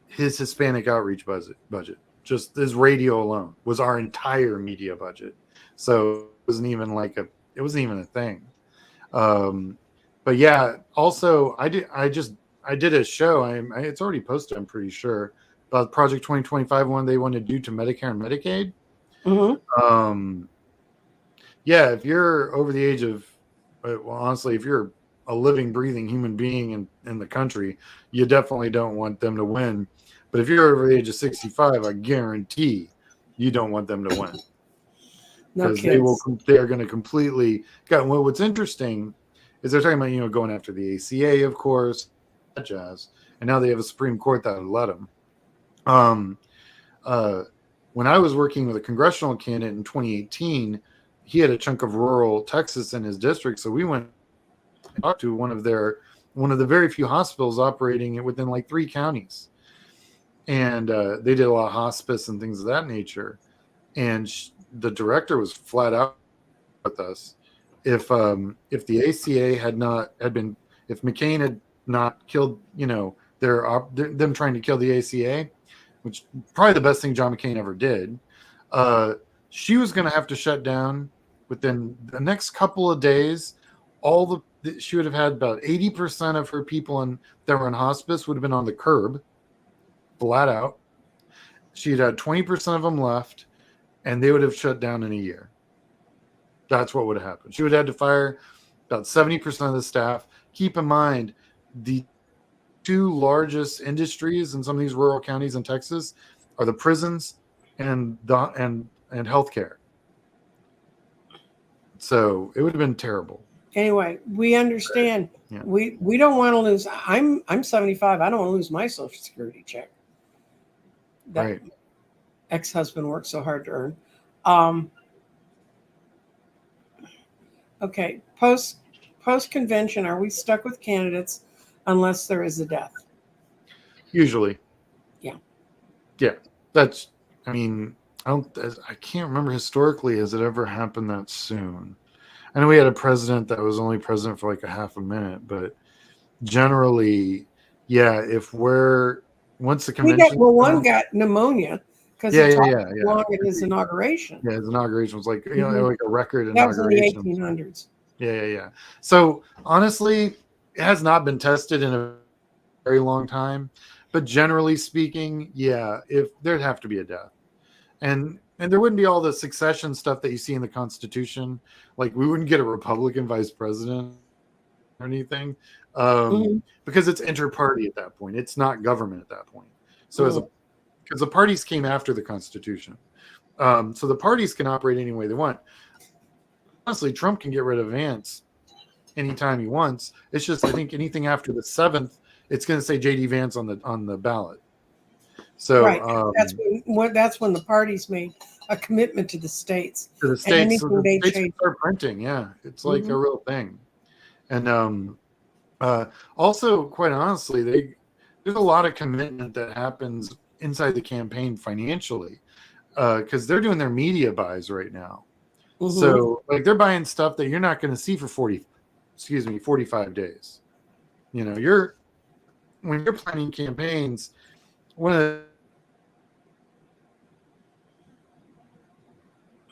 Hispanic outreach budget. Just his radio alone was our entire media budget. So it wasn't even a thing. But yeah, also I did a show. It's already posted, I'm pretty sure, about Project 2025 one they want to do to Medicare and Medicaid. Mm-hmm. Yeah, if you're over the age of, well, honestly, if you're a living, breathing human being in the country, you definitely don't want them to win. But if you're over the age of 65, I guarantee you don't want them to win. Because they're going to completely. What's interesting is they're talking about, going after the ACA, of course, that jazz, and now they have a Supreme Court that would let them. When I was working with a congressional candidate in 2018, he had a chunk of rural Texas in his district. So we went and talked to one of the very few hospitals operating within like 3 counties. And they did a lot of hospice and things of that nature. And the director was flat out with us. If the ACA had been, if McCain had not killed, them trying to kill the ACA, which probably the best thing John McCain ever did, she was going to have to shut down within the next couple of days. She would have had about 80% of her people that were in hospice would have been on the curb, flat out. She'd had 20% of them left, and they would have shut down in a year. That's what would have happened. She would have had to fire about 70% of the staff. Keep in mind, the 2 largest industries in some of these rural counties in Texas are the prisons and healthcare. So it would have been terrible. Anyway, we understand. Yeah. We don't want to lose. I'm 75. I don't want to lose my Social Security check. That Right. ex-husband worked so hard to earn. Okay. Post convention, are we stuck with candidates unless there is a death? Usually. Yeah. Yeah. That's. I mean, I can't remember historically has it ever happened that soon. I know we had a president that was only president for like a half a minute, but generally, yeah. Once the convention, one got pneumonia because he talked long at his inauguration. Yeah, his inauguration was like like a record inauguration. That was in the 1800s. Yeah. So honestly, it has not been tested in a very long time, but generally speaking, yeah, if there'd have to be a death, and there wouldn't be all the succession stuff that you see in the Constitution. Like we wouldn't get a Republican vice president or anything, because it's inter-party at that point. It's not government at that point. So because the parties came after the Constitution, so the parties can operate any way they want. Honestly, Trump can get rid of Vance anytime he wants. It's just I think anything after the 7th, it's going to say JD Vance on the ballot. So right, that's when the parties made a commitment to the states. To the states, so the states can start printing. Yeah, it's like a real thing. And also, quite honestly, there's a lot of commitment that happens inside the campaign financially, because they're doing their media buys right now. So like they're buying stuff that you're not going to see for 45 days. When you're planning campaigns,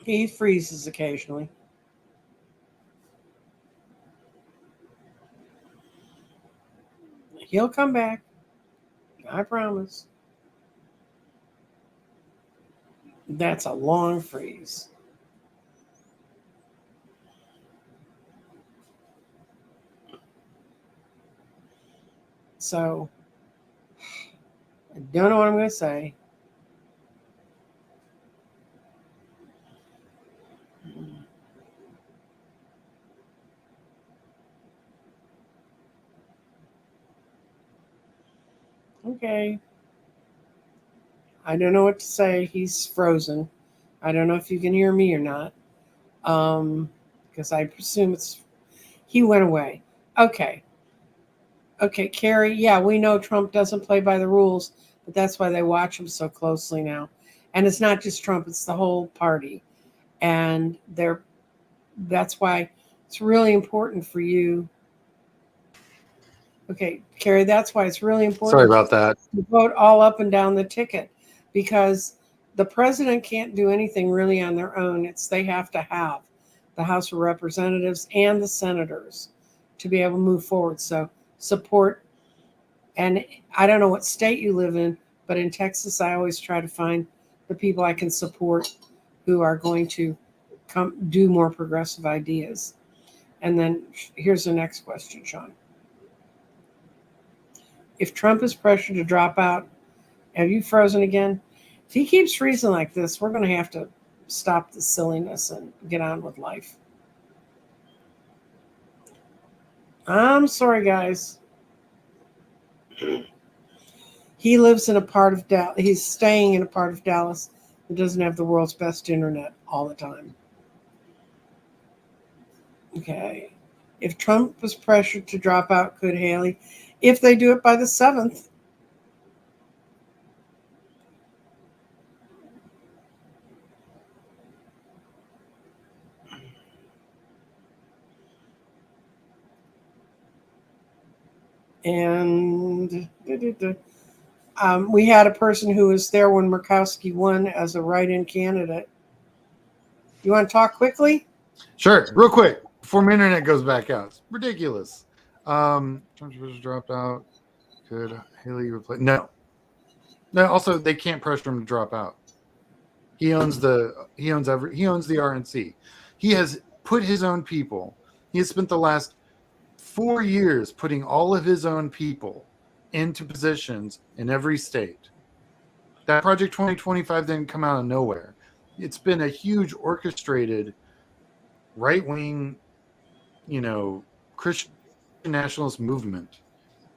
he freezes occasionally. He'll come back. I promise. That's a long freeze. So, I don't know what I'm going to say. Okay. I don't know what to say. He's frozen. I don't know if you can hear me or not. Because I presume he went away. Okay, Carrie. Yeah, we know Trump doesn't play by the rules, but that's why they watch him so closely now. And it's not just Trump, it's the whole party. And that's why it's really important for you. Okay, Carrie, that's why it's really important. Sorry about that. To vote all up and down the ticket, because the president can't do anything really on their own. They have to have the House of Representatives and the senators to be able to move forward. So support, and I don't know what state you live in, but in Texas, I always try to find the people I can support who are going to come do more progressive ideas. And then here's the next question, Sean. If Trump is pressured to drop out, have you frozen again? If he keeps freezing like this, we're going to have to stop the silliness and get on with life. I'm sorry, guys. He lives in a part of Dallas. He's staying in a part of Dallas that doesn't have the world's best internet all the time. Okay. If Trump was pressured to drop out, could Haley? If they do it by the 7th. And we had a person who was there when Murkowski won as a write-in candidate. You want to talk quickly? Sure, real quick before my internet goes back out. It's ridiculous. Trump was dropped out. Could Haley replace? No. Also, they can't pressure him to drop out. He owns the RNC. He has put his own people. He has spent the last 4 years putting all of his own people into positions in every state. That Project 2025 didn't come out of nowhere. It's been a huge orchestrated right-wing, Christian nationalist movement,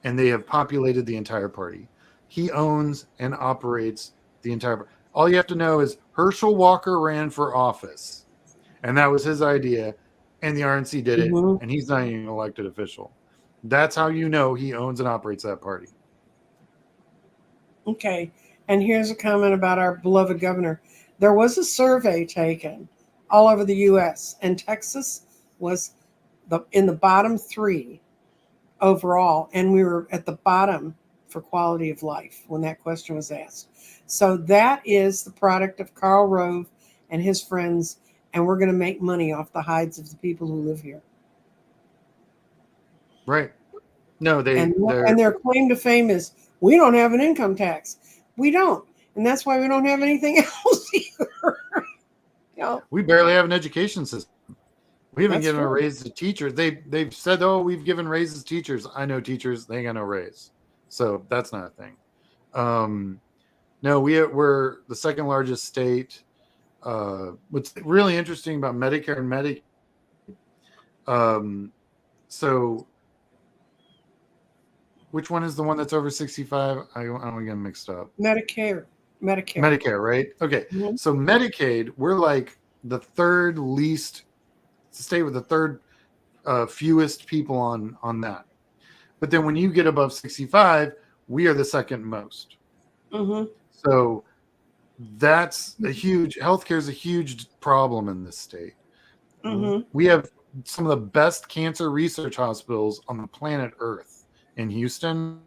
and they have populated the entire party. He owns and operates the entire. All you have to know is Herschel Walker ran for office, and that was his idea, and the RNC did it, and he's not even an elected official. That's how you know he owns and operates that party. Okay, and here's a comment about our beloved governor. There was a survey taken all over the U.S., and Texas was in the bottom 3 overall, and we were at the bottom for quality of life when that question was asked. So that is the product of Karl Rove and his friends, and we're going to make money off the hides of the people who live here. Right. No, and their claim to fame is, we don't have an income tax. We don't. And that's why we don't have anything else either. We barely have an education system. We haven't given true. a raise to teachers. They've said, oh, we've given raises to teachers. I know teachers, they ain't got no raise. So that's not a thing. No, we're the second largest state. What's really interesting about Medicare and Medicaid, so which one is the one that's over 65? I don't get mixed up. Medicare, right? Okay. Mm-hmm. So Medicaid, we're like the third least state with the third fewest people on that. But then when you get above 65, we are the second most. Mm-hmm. So that's a huge, healthcare is a huge problem in this state. Mm-hmm. We have some of the best cancer research hospitals on the planet Earth in Houston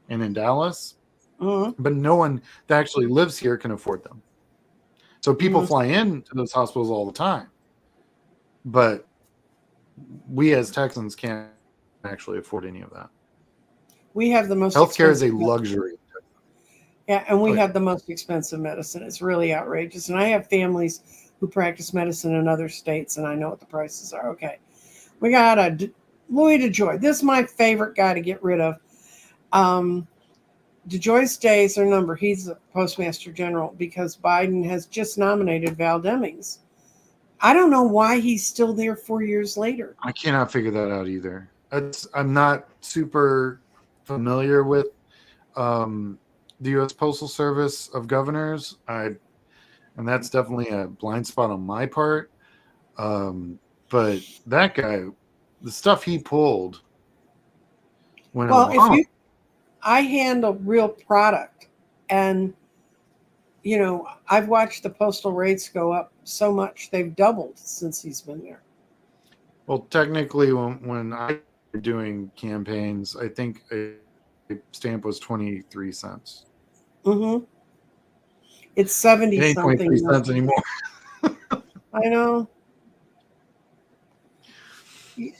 and in Dallas, but no one that actually lives here can afford them. So people fly into those hospitals all the time, but we as Texans can't actually afford any of that. We have the most healthcare is a luxury. Yeah, and we have the most expensive medicine. It's really outrageous. And I have families who practice medicine in other states, and I know what the prices are. Okay, we got Louis DeJoy. This is my favorite guy to get rid of. DeJoy's days are numbered. He's the Postmaster General because Biden has just nominated Val Demings. I don't know why he's still there 4 years later. I cannot figure that out either. I'm not super familiar with the U.S. Postal Service of governors. And that's definitely a blind spot on my part. But that guy, the stuff he pulled. I handle real product, and I've watched the postal rates go up so much. They've doubled since he's been there. Well, technically, when I was doing campaigns, I think a stamp was 23 cents. Mm-hmm. It's 70 it ain't something 23 cents anymore. I know.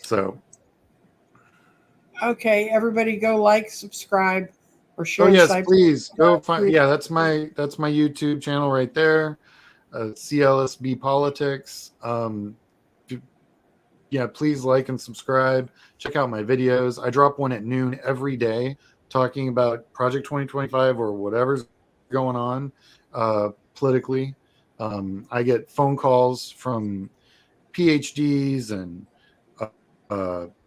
So. Okay, everybody go like, subscribe, or share. Oh yes, please go find. Yeah, that's my YouTube channel right there, CLSB Politics. Yeah, please like and subscribe. Check out my videos. I drop one at noon every day, talking about Project 2025 or whatever's going on politically. I get phone calls from PhDs and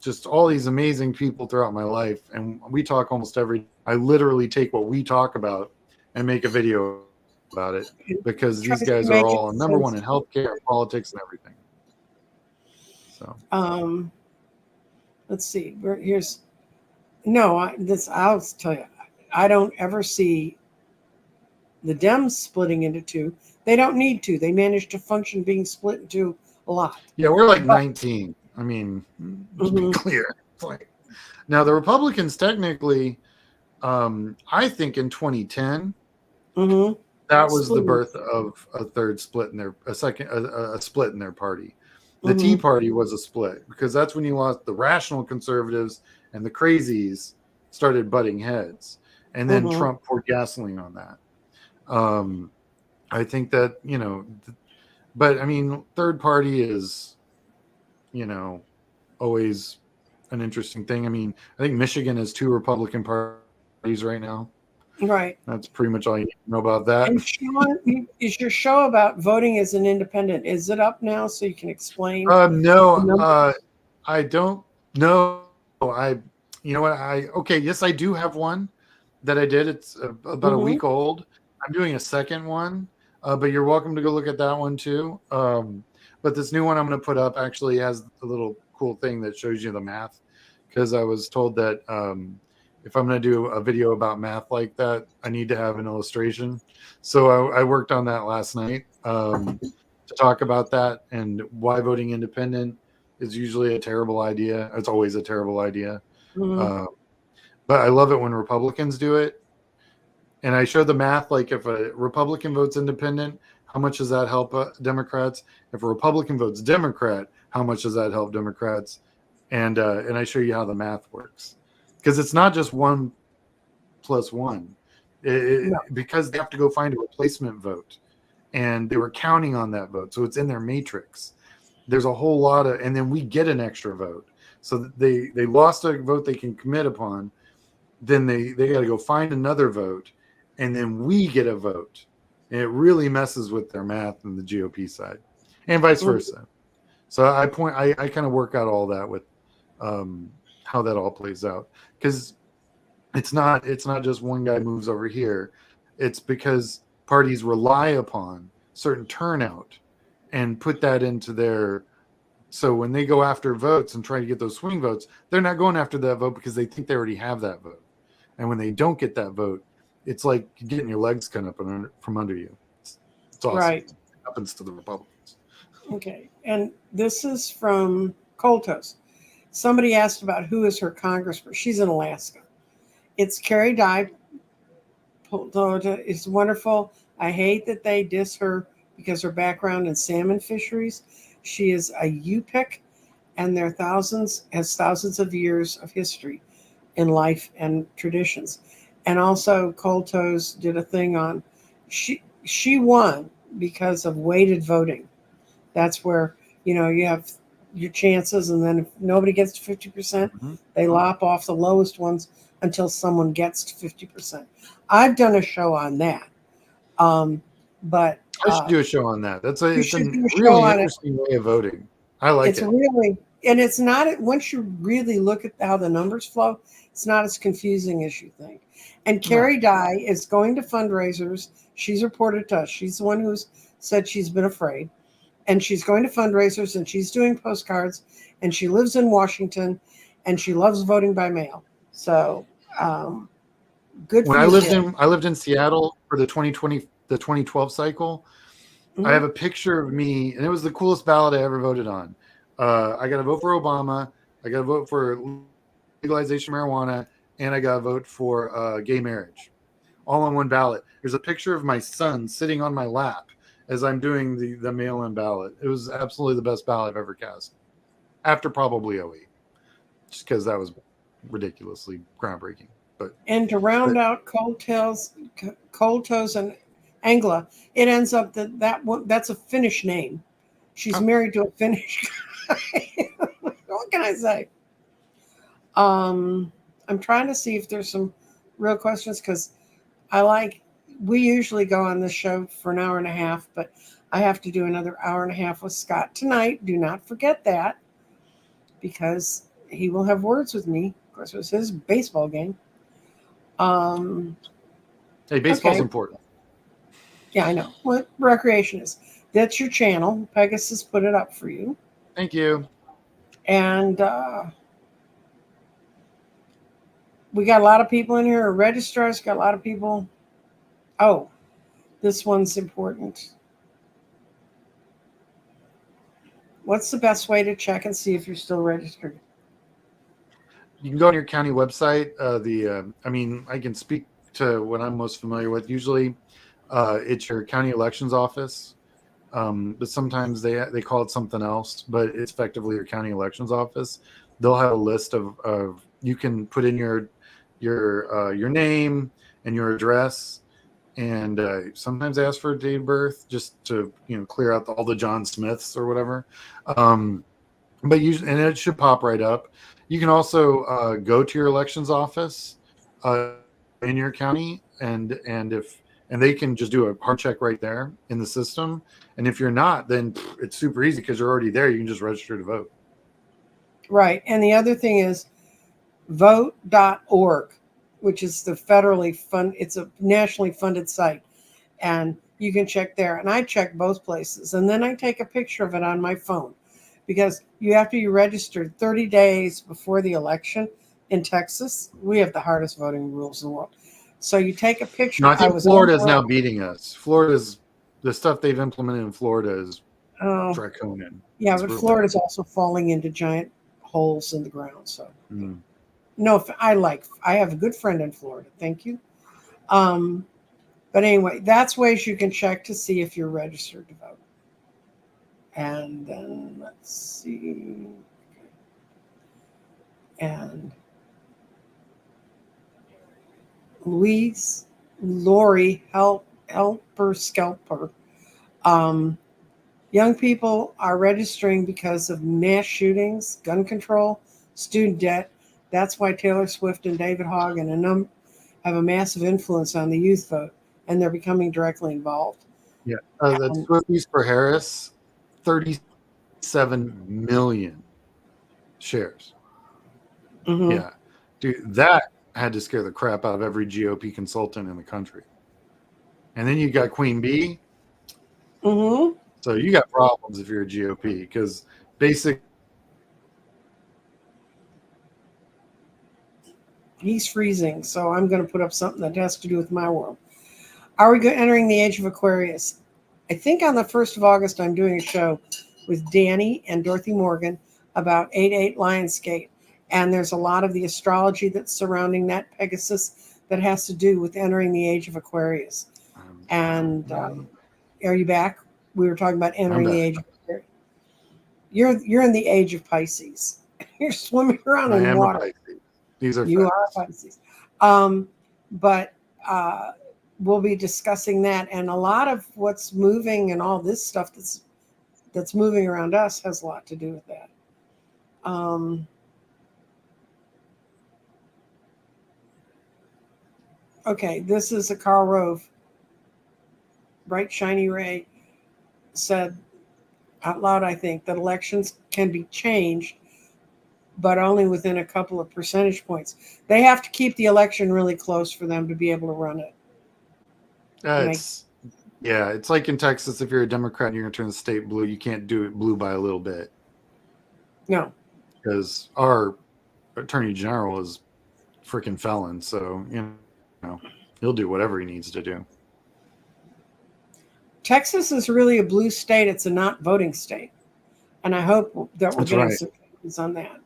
just all these amazing people throughout my life, and we talk almost I literally take what we talk about and make a video about it, because these guys are all number one in healthcare, politics, and everything. So let's see. Here's I'll tell you. I don't ever see the Dems splitting into two. They don't need to. They managed to function being split into a lot. Yeah, we're like 19. I mean, to be clear. It's like, now the Republicans technically, I think in 2010, that was the birth of a third split in a split in their party. The Tea Party was a split because that's when you lost the rational conservatives and the crazies started butting heads, and then Trump poured gasoline on that. I think that, but I mean, third party is, always an interesting thing. I mean, I think Michigan has 2 Republican parties right now. Right. That's pretty much all you need to know about that. And Sean, is your show about voting as an independent, is it up now so you can explain? No, I don't know. Yes, I do have one that I did. It's about a week old. I'm doing a second one, but you're welcome to go look at that one too. But this new one I'm going to put up actually has a little cool thing that shows you the math, because I was told that if I'm going to do a video about math like that, I need to have an illustration. So I worked on that last night to talk about that and why voting independent is usually a terrible idea. It's always a terrible idea. But I love it when Republicans do it. And I show the math, like if a Republican votes independent, how much does that help Democrats? If a Republican votes Democrat, how much does that help Democrats? And I show you how the math works. Because it's not just 1 + 1. Because they have to go find a replacement vote. And they were counting on that vote. So it's in their matrix. There's a whole lot of, and then we get an extra vote. So they lost a vote they can commit upon. Then they got to go find another vote. And then we get a vote. And it really messes with their math and the GOP side. And vice versa. So I kind of work out all that with how that all plays out. Because it's not just one guy moves over here. It's because parties rely upon certain turnout and put that into their, so when they go after votes and try to get those swing votes, they're not going after that vote because they think they already have that vote. And when they don't get that vote, it's like getting your legs cut up from under you. It's awesome. Right. It happens to the Republicans. Okay. And this is from Coltos. Somebody asked about who is her congressperson. She's in Alaska. It's Carrie Daigle. It's wonderful. I hate that they diss her because her background in salmon fisheries. She is a UPIC, and there has thousands of years of history in life and traditions. And also, Coltos did a thing on she won because of weighted voting. That's where you have your chances, and then if nobody gets to 50%, they lop off the lowest ones until someone gets to 50%. I've done a show on that, but I should do a show on that. It's a really interesting way of voting. I like it. And it's not, once you really look at how the numbers flow, it's not as confusing as you think. And Carrie Daigle is going to fundraisers. She's reported to us. She's the one who's said she's been afraid. And she's going to fundraisers, and she's doing postcards, and she lives in Washington, and she loves voting by mail. So good for you. I lived in Seattle for the 2012 cycle. I have a picture of me, and it was the coolest ballot I ever voted on. I got a vote for Obama. I got a vote for legalization of marijuana, and I got a vote for gay marriage, all on one ballot. There's a picture of my son sitting on my lap as I'm doing the mail-in ballot. It was absolutely the best ballot I've ever cast, after probably 08, just because that was ridiculously groundbreaking. And to round out Coltos and Angela, it ends up that's a Finnish name. She's married to a Finnish guy. What can I say? I'm trying to see if there's some real questions, because we usually go on this show for an hour and a half, but I have to do another hour and a half with Scott tonight. Do not forget that, because he will have words with me. Of course, it was his baseball game. Hey, baseball's important. Yeah, I know. What recreation is? That's your channel. Pegasus put it up for you. Thank you. And we got a lot of people in here, registrars, got a lot of people. Oh, this one's important. What's the best way to check and see if you're still registered? You can go on your county website. I can speak to what I'm most familiar with. Usually, it's your county elections office, but sometimes they call it something else. But it's effectively your county elections office. They'll have a list of you can put in your name and your address, and sometimes they ask for a date of birth just to clear out all the John Smiths or whatever. But usually, and it should pop right up. You can also go to your elections office in your county, and they can just do a hard check right there in the system. And if you're not, then it's super easy because you're already there. You can just register to vote. Right. And the other thing is vote.org, which is the federally it's a nationally funded site. And you can check there. And I check both places. And then I take a picture of it on my phone, because you have to be registered 30 days before the election in Texas. We have the hardest voting rules in the world. So you take a picture. No, I think Florida is now beating us. Florida's, the stuff they've implemented in Florida is draconian. Yeah, it's but really Florida's also falling into giant holes in the ground. So no, I have a good friend in Florida. Thank you. But anyway, that's ways you can check to see if you're registered to vote. And then let's see. And Lori Helper Skelper. Young people are registering because of mass shootings, gun control, student debt. That's why Taylor Swift and David Hogg and have a massive influence on the youth vote, and they're becoming directly involved. Yeah, that's Swifties for Harris, 37 million shares. Mm-hmm. Yeah, dude, that had to scare the crap out of every GOP consultant in the country. And then you got Queen Bee. Mm-hmm. So you got problems if you're a GOP, because basically he's freezing, so I'm going to put up something that has to do with my world. Are we entering the age of Aquarius? I think on the 1st of August, I'm doing a show with Danny and Dorothy Morgan about 8/8 Lionsgate. And there's a lot of the astrology that's surrounding that Pegasus that has to do with entering the age of Aquarius. And are you back? We were talking about entering the age of Aquarius. You're in the age of Pisces. You're swimming around in water. A Pisces. These are you facts. are a Pisces. But we'll be discussing that, and a lot of what's moving and all this stuff that's moving around us has a lot to do with that. Okay, this is a Karl Rove. Bright shiny ray said out loud, I think, that elections can be changed, but only within a couple of percentage points. They have to keep the election really close for them to be able to run it. It's like in Texas, if you're a Democrat and you're going to turn the state blue, you can't do it blue by a little bit. No. Because our attorney general is freaking felon, so, he'll do whatever he needs to do. Texas is really a blue state. It's a not voting state. And I hope that we're getting some things on that.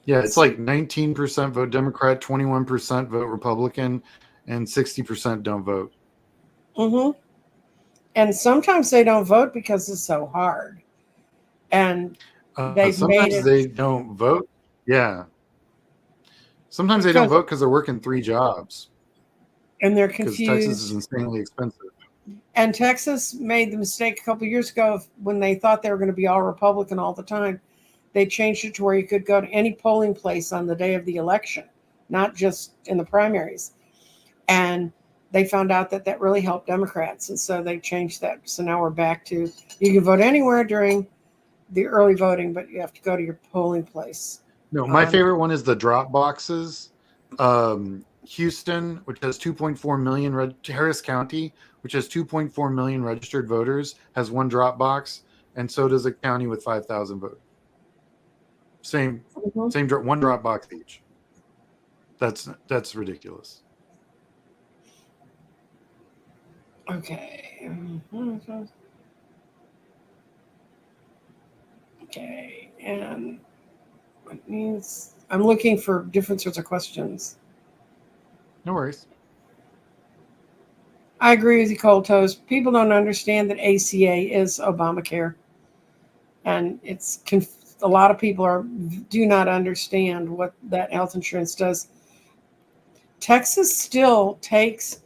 Yeah, it's like 19% vote Democrat, 21% vote Republican, and 60% don't vote. Mm-hmm. And sometimes they don't vote because it's so hard. And sometimes they don't vote. Yeah. Sometimes they don't vote because they're working 3 jobs. And they're confused. Because Texas is insanely expensive. And Texas made the mistake a couple of years ago when they thought they were going to be all Republican all the time. They changed it to where you could go to any polling place on the day of the election, not just in the primaries. And they found out that really helped Democrats. And so they changed that. So now we're back to you can vote anywhere during the early voting, but you have to go to your polling place. No, my favorite one is the drop boxes. Houston, which has 2.4 million, Harris County, which has 2.4 million registered voters, has 1 drop box, and so does a county with 5,000 voters. Same, Mhm. same one drop box each. That's ridiculous. Okay. Okay, and it means I'm looking for different sorts of questions. No worries. I agree with you, Cold Toast. People don't understand that ACA is Obamacare, and a lot of people do not understand what that health insurance does. Texas still takes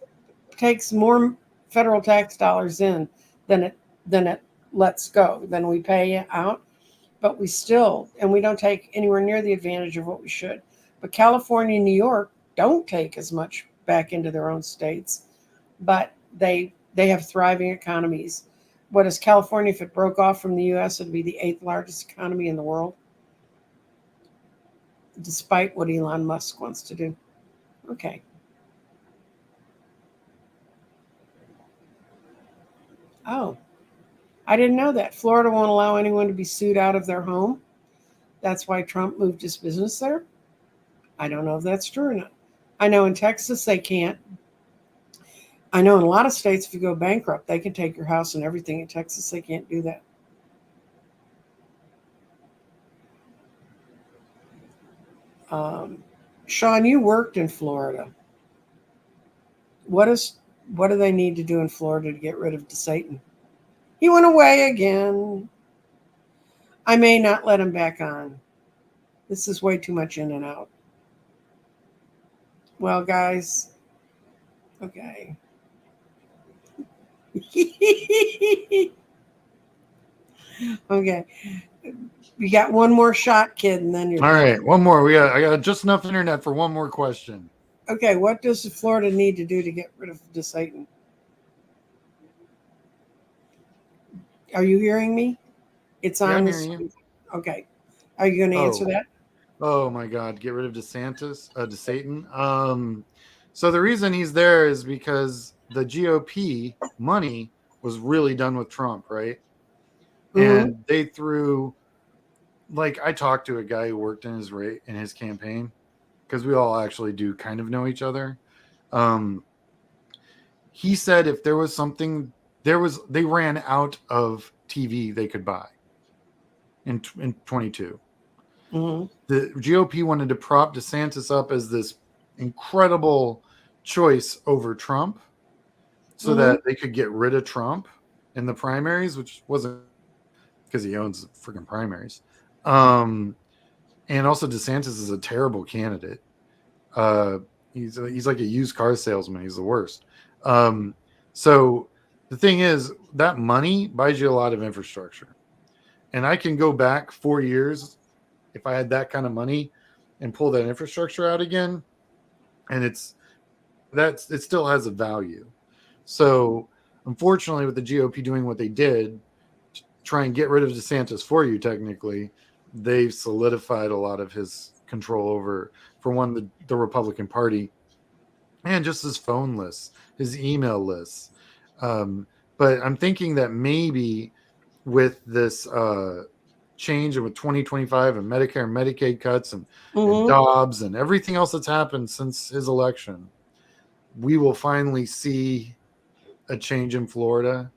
more federal tax dollars in than it lets go, than we pay out. But we don't take anywhere near the advantage of what we should. But California and New York don't take as much back into their own states, but they have thriving economies. What is California? If it broke off from the U.S., it'd be the 8th largest economy in the world, despite what Elon Musk wants to do. Okay. Oh, I didn't know that. Florida won't allow anyone to be sued out of their home. That's why Trump moved his business there. I don't know if that's true or not. I know in Texas they can't. I know in a lot of states, if you go bankrupt, they can take your house and everything. In Texas, they can't do that. Sean, you worked in Florida. What do they need to do in Florida to get rid of DeSatan? He went away again. I may not let him back on. This is way too much in and out. Well, guys, okay. Okay. You got one more shot, kid, and then you're All done. right, one more. I got just enough internet for one more question. Okay, what does Florida need to do to get rid of DeSatan? Are you hearing me? It's Yeah, on I'm this. hearing you. Okay. Are you going to answer Oh, that? oh my God! Get rid of DeSatan. So the reason he's there is because the GOP money was really done with Trump, right? Mm-hmm. And they threw, like, I talked to a guy who worked in his campaign, because we all actually do kind of know each other. Um, he said if there was something, they ran out of TV they could buy in 22. Mm-hmm. The GOP wanted to prop DeSantis up as this incredible choice over Trump so Mm-hmm. that they could get rid of Trump in the primaries, which wasn't because he owns the freaking primaries. And also DeSantis is a terrible candidate. Uh, he's like a used car salesman. He's the worst. So the thing is, that money buys you a lot of infrastructure, and I can go back 4 years if I had that kind of money and pull that infrastructure out again, and it still has a value. So unfortunately, with the GOP doing what they did, try and get rid of DeSantis for you, technically, they've solidified a lot of his control over, for one, the Republican Party, and just his phone lists, his email lists. But I'm thinking that maybe with this change and with 2025 and Medicare and Medicaid cuts and Mm-hmm. Dobbs and everything else that's happened since his election, we will finally see a change in Florida.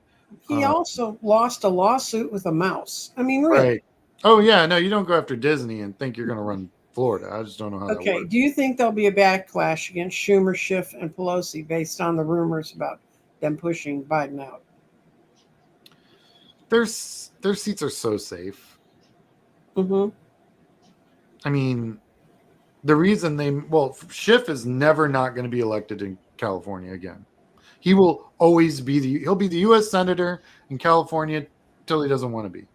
He also lost a lawsuit with a mouse. I mean, really. Right. Oh, yeah. No, you don't go after Disney and think you're going to run Florida. I just don't know how that Okay. works. Do you think there'll be a backlash against Schumer, Schiff, and Pelosi based on the rumors about them pushing Biden out? Their seats are so safe. Mm-hmm. I mean, the reason Schiff is never not going to be elected in California again. He will always be he'll be the U.S. Senator in California till he doesn't want to be.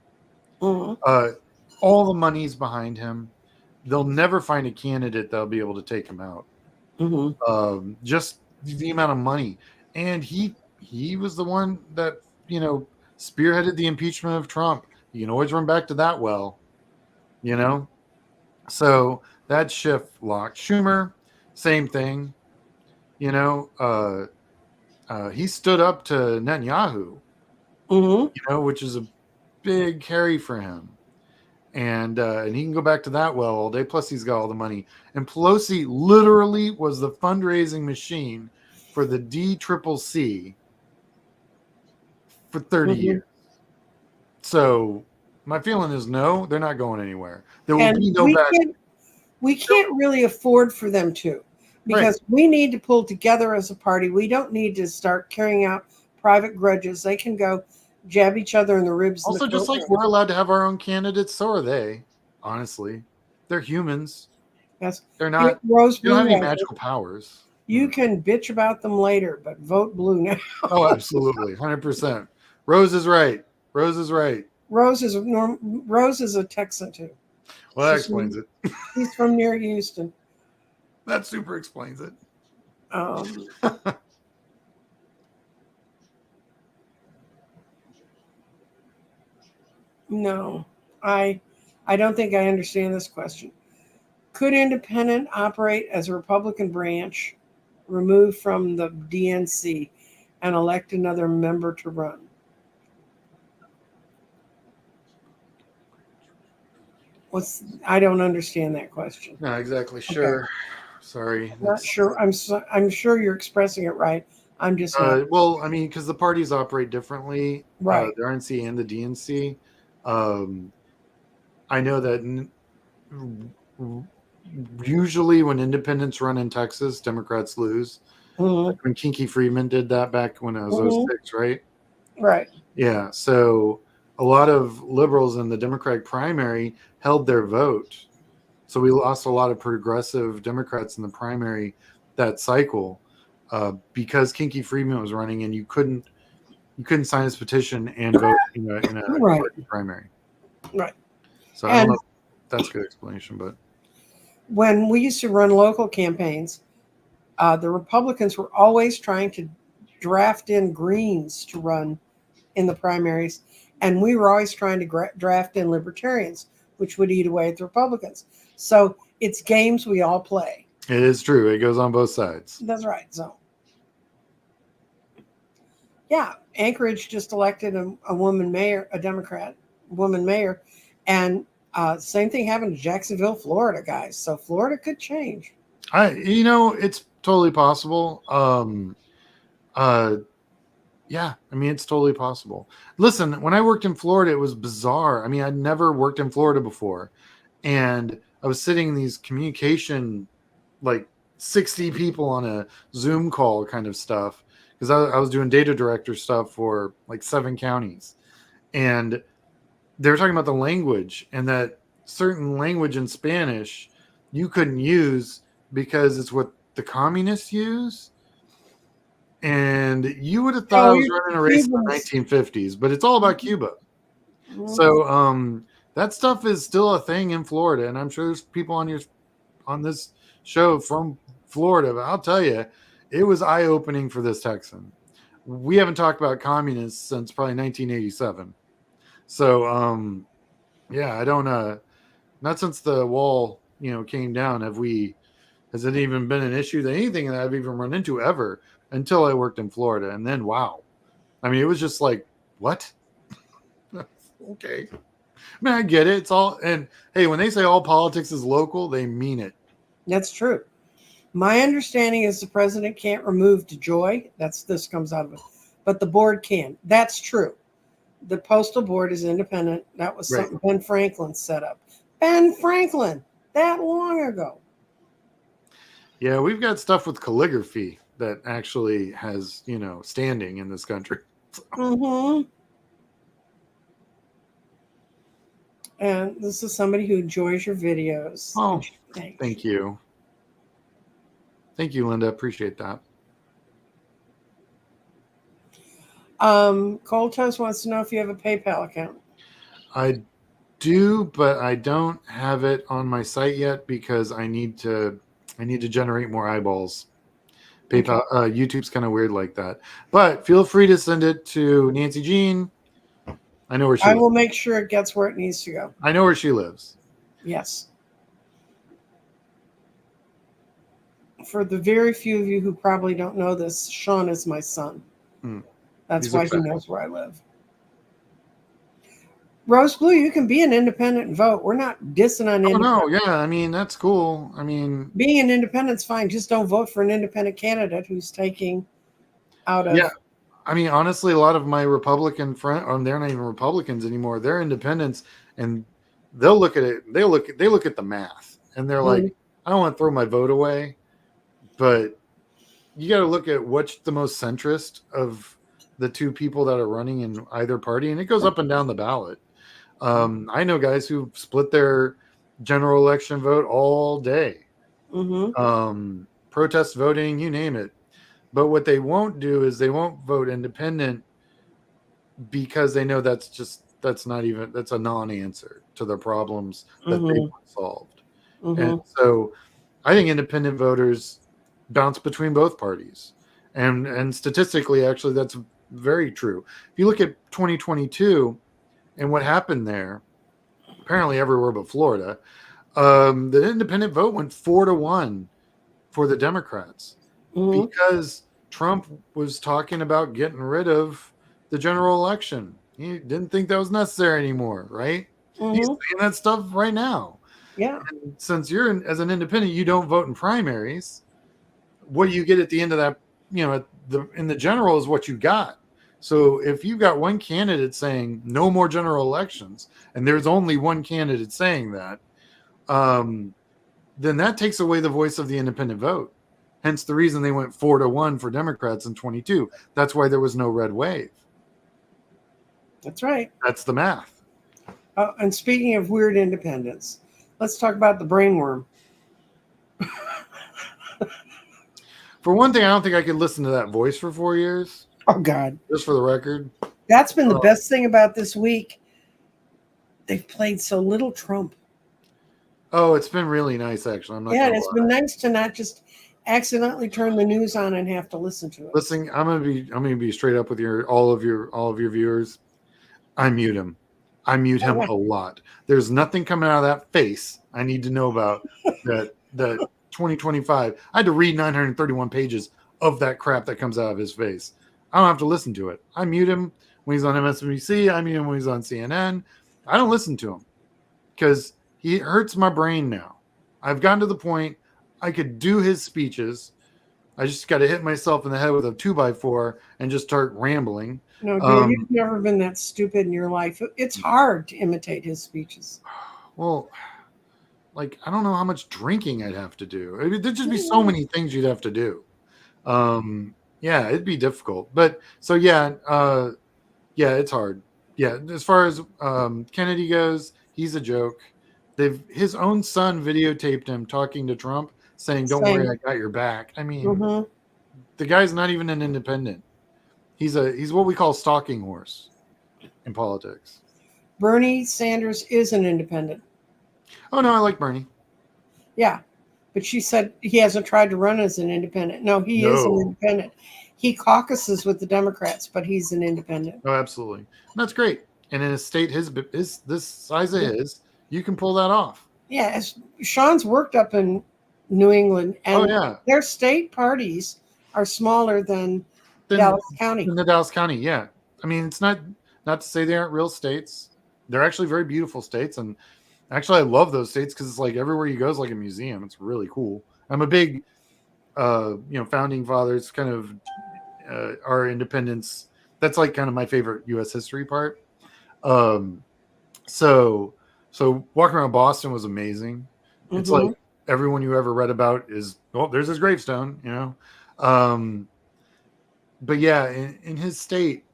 Mm-hmm. All the money's behind him. They'll never find a candidate that'll be able to take him out. Mm-hmm. Just the amount of money, and he was the one that spearheaded the impeachment of Trump. You can always run back to that well, you know. So that Schiff locked. Schumer, same thing. You know, he stood up to Netanyahu, Mm-hmm. which is a big carry for him. and he can go back to that well all day. Plus, he's got all the money. And Pelosi literally was the fundraising machine for the DCCC for 30 years. So my feeling is no, they're not going anywhere. There will be no back. We can't really afford for them to, because we need to pull together as a party. We don't need to start carrying out private grudges. They can go jab each other in the ribs. Also, just like we're allowed to have our own candidates, so are they. Honestly, they're humans. Yes, they're not. They don't have any magical powers. You can bitch about them later, but vote blue now. Oh, absolutely, 100%. Rose is right. Rose is right. Rose is a Texan too. Well, that explains it. He's from near Houston. That super explains it. No, I don't think I understand this question. Could independent operate as a Republican branch removed from the DNC and elect another member to run? I don't understand that question. Not exactly sure. Okay. Sorry. I'm not sure. I'm sure you're expressing it right. I'm just not. Well, I mean, because the parties operate differently, right? The RNC and the DNC. I know that usually when independents run in Texas, Democrats lose. Like when Kinky Friedman did that back when it was 06, right? Right. Yeah. So a lot of liberals in the Democratic primary held their vote. So we lost a lot of progressive Democrats in the primary that cycle because Kinky Friedman was running, and you couldn't sign his petition and vote in a right. primary. Right. So I don't know if that's a good explanation, but when we used to run local campaigns, the Republicans were always trying to draft in Greens to run in the primaries, and we were always trying to draft in Libertarians, which would eat away at the Republicans. So it's games we all play. It is true. It goes on both sides. That's right. So, yeah, Anchorage just elected a woman mayor, a Democrat woman mayor, and same thing happened to Jacksonville, Florida, guys. So Florida could change. It's totally possible. Yeah, I mean, it's totally possible. Listen, when I worked in Florida, it was bizarre. I mean, I'd never worked in Florida before. And I was sitting in these communication, like 60 people on a Zoom call kind of stuff, because I was doing data director stuff for like 7 counties. And they were talking about the language, and that certain language in Spanish you couldn't use because it's what the communists use. And you would have thought I was running a race in the 1950s, but it's all about Cuba. So that stuff is still a thing in Florida, and I'm sure there's people on this show from Florida. But I'll tell you, it was eye-opening for this Texan. We haven't talked about communists since probably 1987. So yeah, I don't not since the wall came down has it even been an issue that anything that I've even run into ever. Until I worked in Florida, and then wow, I mean, it was just like, what? Okay, I mean, I get it. It's all, and hey, when they say all politics is local, they mean it. That's true. My understanding is the president can't remove DeJoy. This comes out of it, but the board can. That's true. The postal board is independent. That was something Ben Franklin set up. Ben Franklin, that long ago. Yeah, we've got stuff with calligraphy that actually has, standing in this country. And this is somebody who enjoys your videos. Oh, thank you. Thank you, Linda. Appreciate that. Cold Toast wants to know if you have a PayPal account. I do, but I don't have it on my site yet because I need to generate more eyeballs. PayPal, YouTube's kind of weird like that. But feel free to send it to Nancy Jean. I know where she lives. I will make sure it gets where it needs to go. I know where she lives. Yes. For the very few of you who probably don't know this, Sean is my son. That's why he knows where I live. Rose Blue, you can be an independent and vote. We're not dissing on Oh independent. no, yeah, I mean that's cool. I mean, Being an independent's fine. Just don't vote for an independent candidate who's taking out of. yeah, I mean honestly, a lot of my Republican friends, they're not even Republicans anymore. They're independents, and they'll look at it. They look at the math, and they're like, I don't want to throw my vote away, but you got to look at what's the most centrist of the two people that are running in either party, and it goes up and down the ballot. I know guys who split their general election vote all day, protest voting, you name it. But what they won't do is they won't vote independent because they know that's a non-answer to the problems that they want solved. And so I think independent voters bounce between both parties. And statistically, actually, that's very true. If you look at 2022 and what happened there, apparently everywhere but Florida, the independent vote went 4-1 for the Democrats because Trump was talking about getting rid of the general election. He didn't think that was necessary anymore, right? He's saying that stuff right now. Yeah. And since as an independent, you don't vote in primaries. What you get at the end of that, in the general is what you got. So if you've got one candidate saying no more general elections, and there's only one candidate saying that, then that takes away the voice of the independent vote. Hence the reason they went 4-1 for Democrats in 22. That's why there was no red wave. That's right. That's the math. And speaking of weird independents, let's talk about the brainworm. For one thing, I don't think I could listen to that voice for 4 years. Oh, God. Just for the record. That's been the best thing about this week. They've played so little Trump. Oh, it's been really nice, actually. I'm not. Yeah, and it's been nice to not just accidentally turn the news on and have to listen to it. Listen, I'm gonna be straight up with all of your viewers. I mute him. I mute him a lot. There's nothing coming out of that face I need to know about that 2025. I had to read 931 pages of that crap that comes out of his face. I don't have to listen to it. I mute him when he's on MSNBC. I mute him when he's on CNN. I don't listen to him because he hurts my brain now. I've gotten to the point I could do his speeches. I just got to hit myself in the head with a 2x4 and just start rambling. No, dude, you've never been that stupid in your life. It's hard to imitate his speeches. Well, like, I don't know how much drinking I'd have to do. There'd just be so many things you'd have to do. Yeah, it'd be difficult. But so, yeah, it's hard. Yeah, as far as Kennedy goes, he's a joke. His own son videotaped him talking to Trump saying, "Don't worry, I got your back." I mean, the guy's not even an independent. He's what we call a stalking horse in politics. Bernie Sanders is an independent. Oh, no, I like Bernie. Yeah, but she said he hasn't tried to run as an independent. No, he is an independent. He caucuses with the Democrats, but he's an independent. Oh, absolutely. And that's great. And in a state his this size of his, you can pull that off. Yeah, Sean's worked up in New England, and their state parties are smaller than Dallas County. In the Dallas County, yeah. I mean, it's not to say they aren't real states. They're actually very beautiful states, and actually, I love those states because it's like everywhere you go is like a museum. It's really cool. I'm a big, founding fathers kind of our independence. That's like kind of my favorite U.S. history part. So walking around Boston was amazing. It's like everyone you ever read about is, there's his gravestone, But yeah, in his state,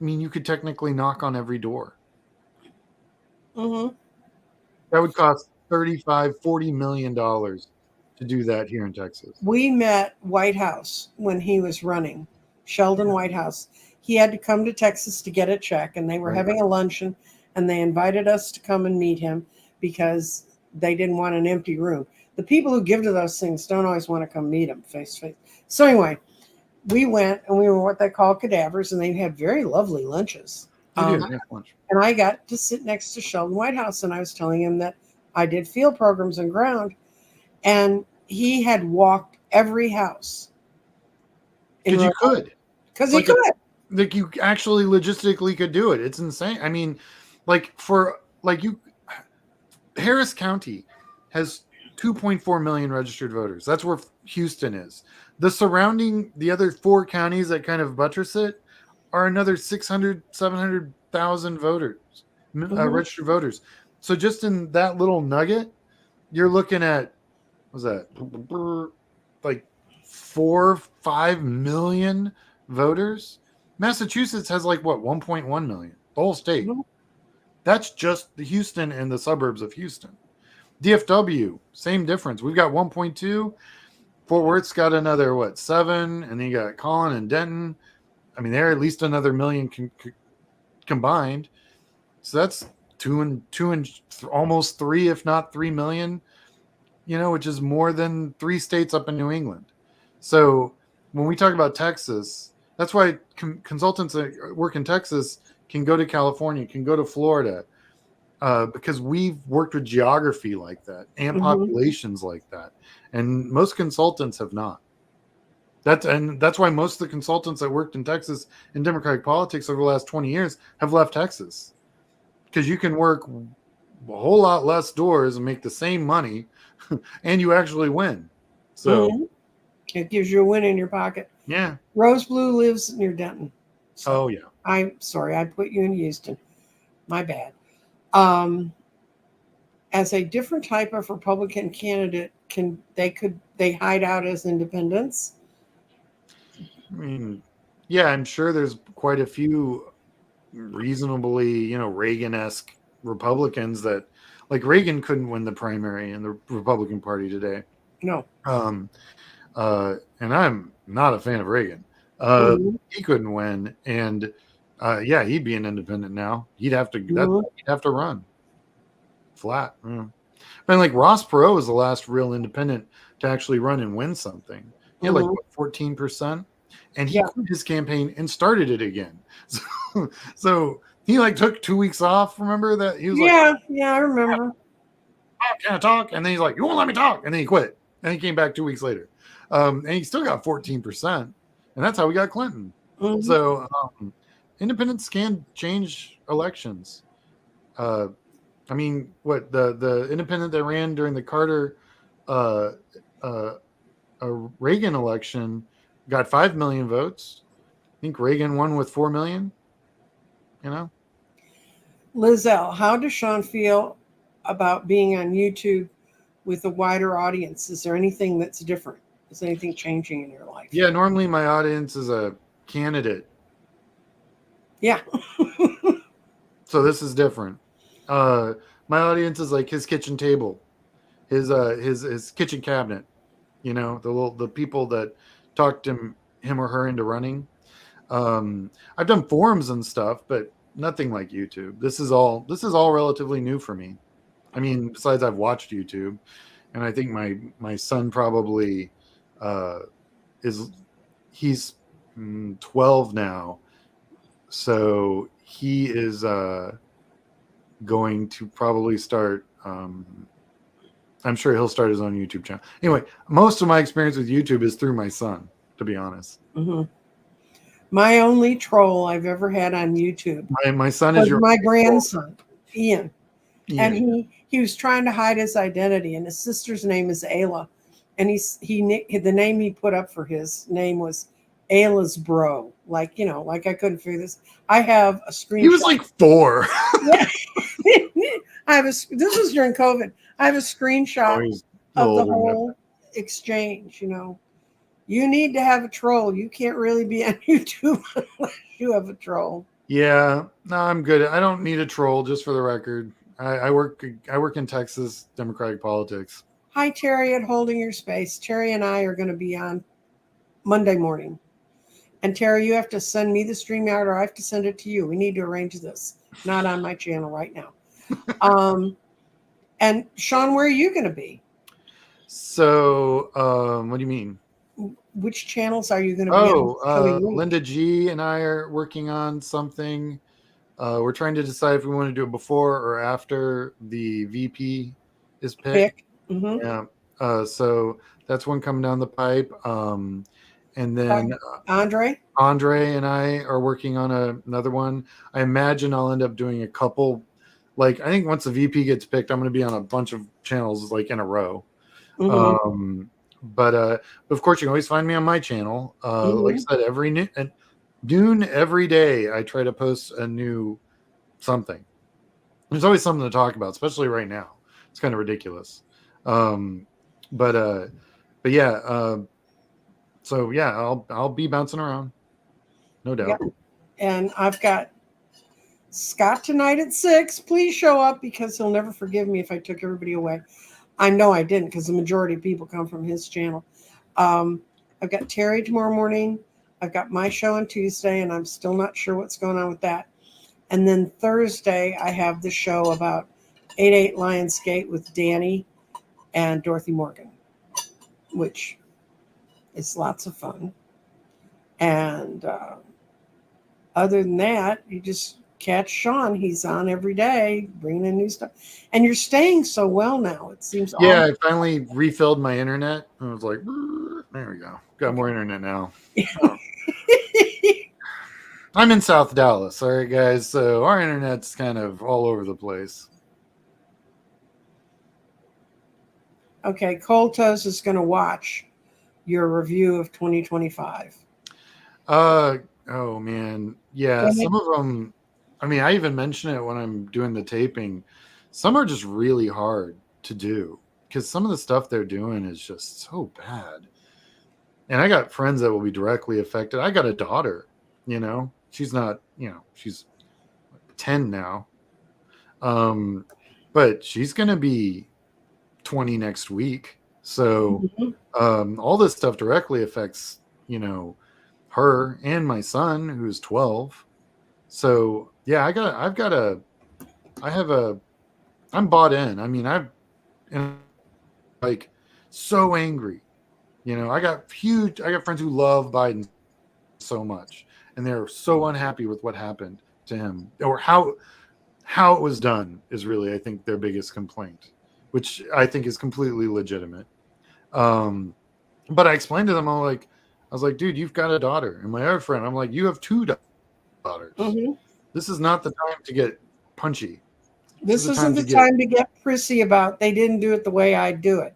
I mean, you could technically knock on every door. That would cost $40 million to do that here in Texas. We met Whitehouse when he was running, Sheldon Whitehouse. He had to come to Texas to get a check, and they were having a luncheon, and they invited us to come and meet him because they didn't want an empty room. The people who give to those things don't always want to come meet him face to face. So anyway, we went, and we were what they call cadavers, and they had very lovely lunches. And I got to sit next to Sheldon Whitehouse, and I was telling him that I did field programs on ground, and he had walked every house. Because you could. Because he could. Like you actually logistically could do it. It's insane. I mean, Harris County has 2.4 million registered voters. That's where Houston is. The other 4 counties that kind of buttress it are another 600, 700,000 voters, registered voters. So just in that little nugget, you're looking at, what's that? Like 4-5 million voters. Massachusetts has like what, 1.1 million, the whole state. That's just the Houston and the suburbs of Houston. DFW, same difference. We've got 1.2. Fort Worth's got another 7, and then you got Collin and Denton. I mean, they're at least another million combined. So that's two and almost 3, if not 3 million. Which is more than 3 states up in New England. So when we talk about Texas, that's why consultants that work in Texas can go to California, can go to Florida, because we've worked with geography like that and populations like that. And most consultants have not. That's why most of the consultants that worked in Texas in Democratic politics over the last 20 years have left Texas. Because you can work a whole lot less doors and make the same money, and you actually win. So it gives you a win in your pocket. Yeah. Rose Blue lives near Denton. So oh yeah. I'm sorry, I put you in Houston. My bad. As a different type of Republican candidate, they hide out as independents? I mean, yeah, I'm sure there's quite a few reasonably, Reagan-esque Republicans that, like, Reagan couldn't win the primary in the Republican Party today. No. And I'm not a fan of Reagan. He couldn't win, and yeah, he'd be an independent now. He'd have to run flat. And like Ross Perot was the last real independent to actually run and win something. He had 14%, and he quit his campaign and started it again. So he took 2 weeks off. Remember that? He was I remember. Can I talk? And then he's like, you won't let me talk. And then he quit. And he came back 2 weeks later. And he still got 14%. And that's how we got Clinton. So independents can change elections. I mean, what the independent that ran during the Carter Reagan election got 5 million votes. I think Reagan won with 4 million. Lizelle, how does Sean feel about being on YouTube with a wider audience? Is there anything that's different? Is anything changing in your life? Yeah, normally my audience is a candidate. Yeah. So this is different. My audience is like his kitchen table, his kitchen cabinet. The people that talked him or her into running. I've done forums and stuff, but nothing like YouTube. This is all relatively new for me. I mean, besides I've watched YouTube, and I think my son probably he's 12 now, so he is going to probably start. I'm sure he'll start his own YouTube channel. Anyway, most of my experience with YouTube is through my son, to be honest. My only troll I've ever had on YouTube. My son is my grandson, Ian. And he was trying to hide his identity, and his sister's name is Ayla, and the name he put up for his name was Ayla's bro. Like I couldn't figure this. I have a screenshot. He was like 4. This was during COVID. I have a screenshot of the whole exchange. You need to have a troll. You can't really be on YouTube unless you have a troll. Yeah, no, I'm good. I don't need a troll, just for the record. I work in Texas Democratic politics. Hi, Terry at Holding Your Space. Terry and I are going to be on Monday morning. And Terry, you have to send me the StreamYard, or I have to send it to you. We need to arrange this. Not on my channel right now. And Sean, where are you going to be? So, what do you mean? Which channels are you going to be on? Linda G and I are working on something. We're trying to decide if we want to do it before or after the VP is picked. Yeah. So that's one coming down the pipe. And then Andre and I are working on another one. I imagine I'll end up doing a couple. like, I think once the VP gets picked, I'm going to be on a bunch of channels like in a row. But of course, you can always find me on my channel. Like I said, every noon every day, I try to post a new something. There's always something to talk about, especially right now. It's kind of ridiculous. But yeah. So yeah, I'll be bouncing around, no doubt. Yeah. And I've got Scott tonight at 6. Please show up because he'll never forgive me if I took everybody away. I know I didn't because the majority of people come from his channel. I've got Terry tomorrow morning. I've got my show on Tuesday, and I'm still not sure what's going on with that. And then Thursday, I have the show about 8-8 Lionsgate with Danny and Dorothy Morgan, which is lots of fun. And other than that, you just catch Sean. He's on every day, bringing in new stuff. And you're staying so well now. It seems. Yeah, I finally refilled my internet. I was like, there we go. Got more internet now. Oh. I'm in South Dallas, all right, guys. So our internet's kind of all over the place. Okay, Cold Toast is going to watch your review of 2025. Oh man, yeah. Some of them. I mean, I even mention it when I'm doing the taping. Some are just really hard to do because some of the stuff they're doing is just so bad. And I got friends that will be directly affected. I got a daughter, she's not, she's 10 now. But she's going to be 20 next week. So all this stuff directly affects, her and my son, who's 12. So yeah, I'm bought in. I mean, I'm like so angry. I got friends who love Biden so much, and they're so unhappy with what happened to him, or how it was done is really, I think, their biggest complaint, which I think is completely legitimate. But I explained to them, I was like, dude, you've got a daughter. And my other friend, I'm like, you have 2 daughters. This is not the time to get punchy. This isn't the time to get prissy about they didn't do it the way I do it.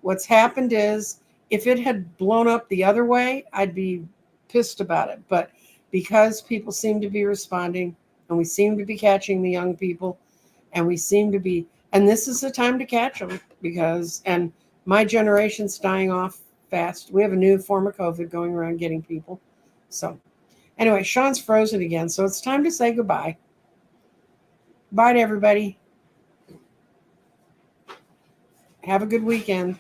What's happened is, if it had blown up the other way, I'd be pissed about it. But because people seem to be responding, and we seem to be catching the young people, and this is the time to catch them and my generation's dying off fast. We have a new form of COVID going around getting people. So anyway, Sean's frozen again, so it's time to say goodbye. Bye to everybody. Have a good weekend.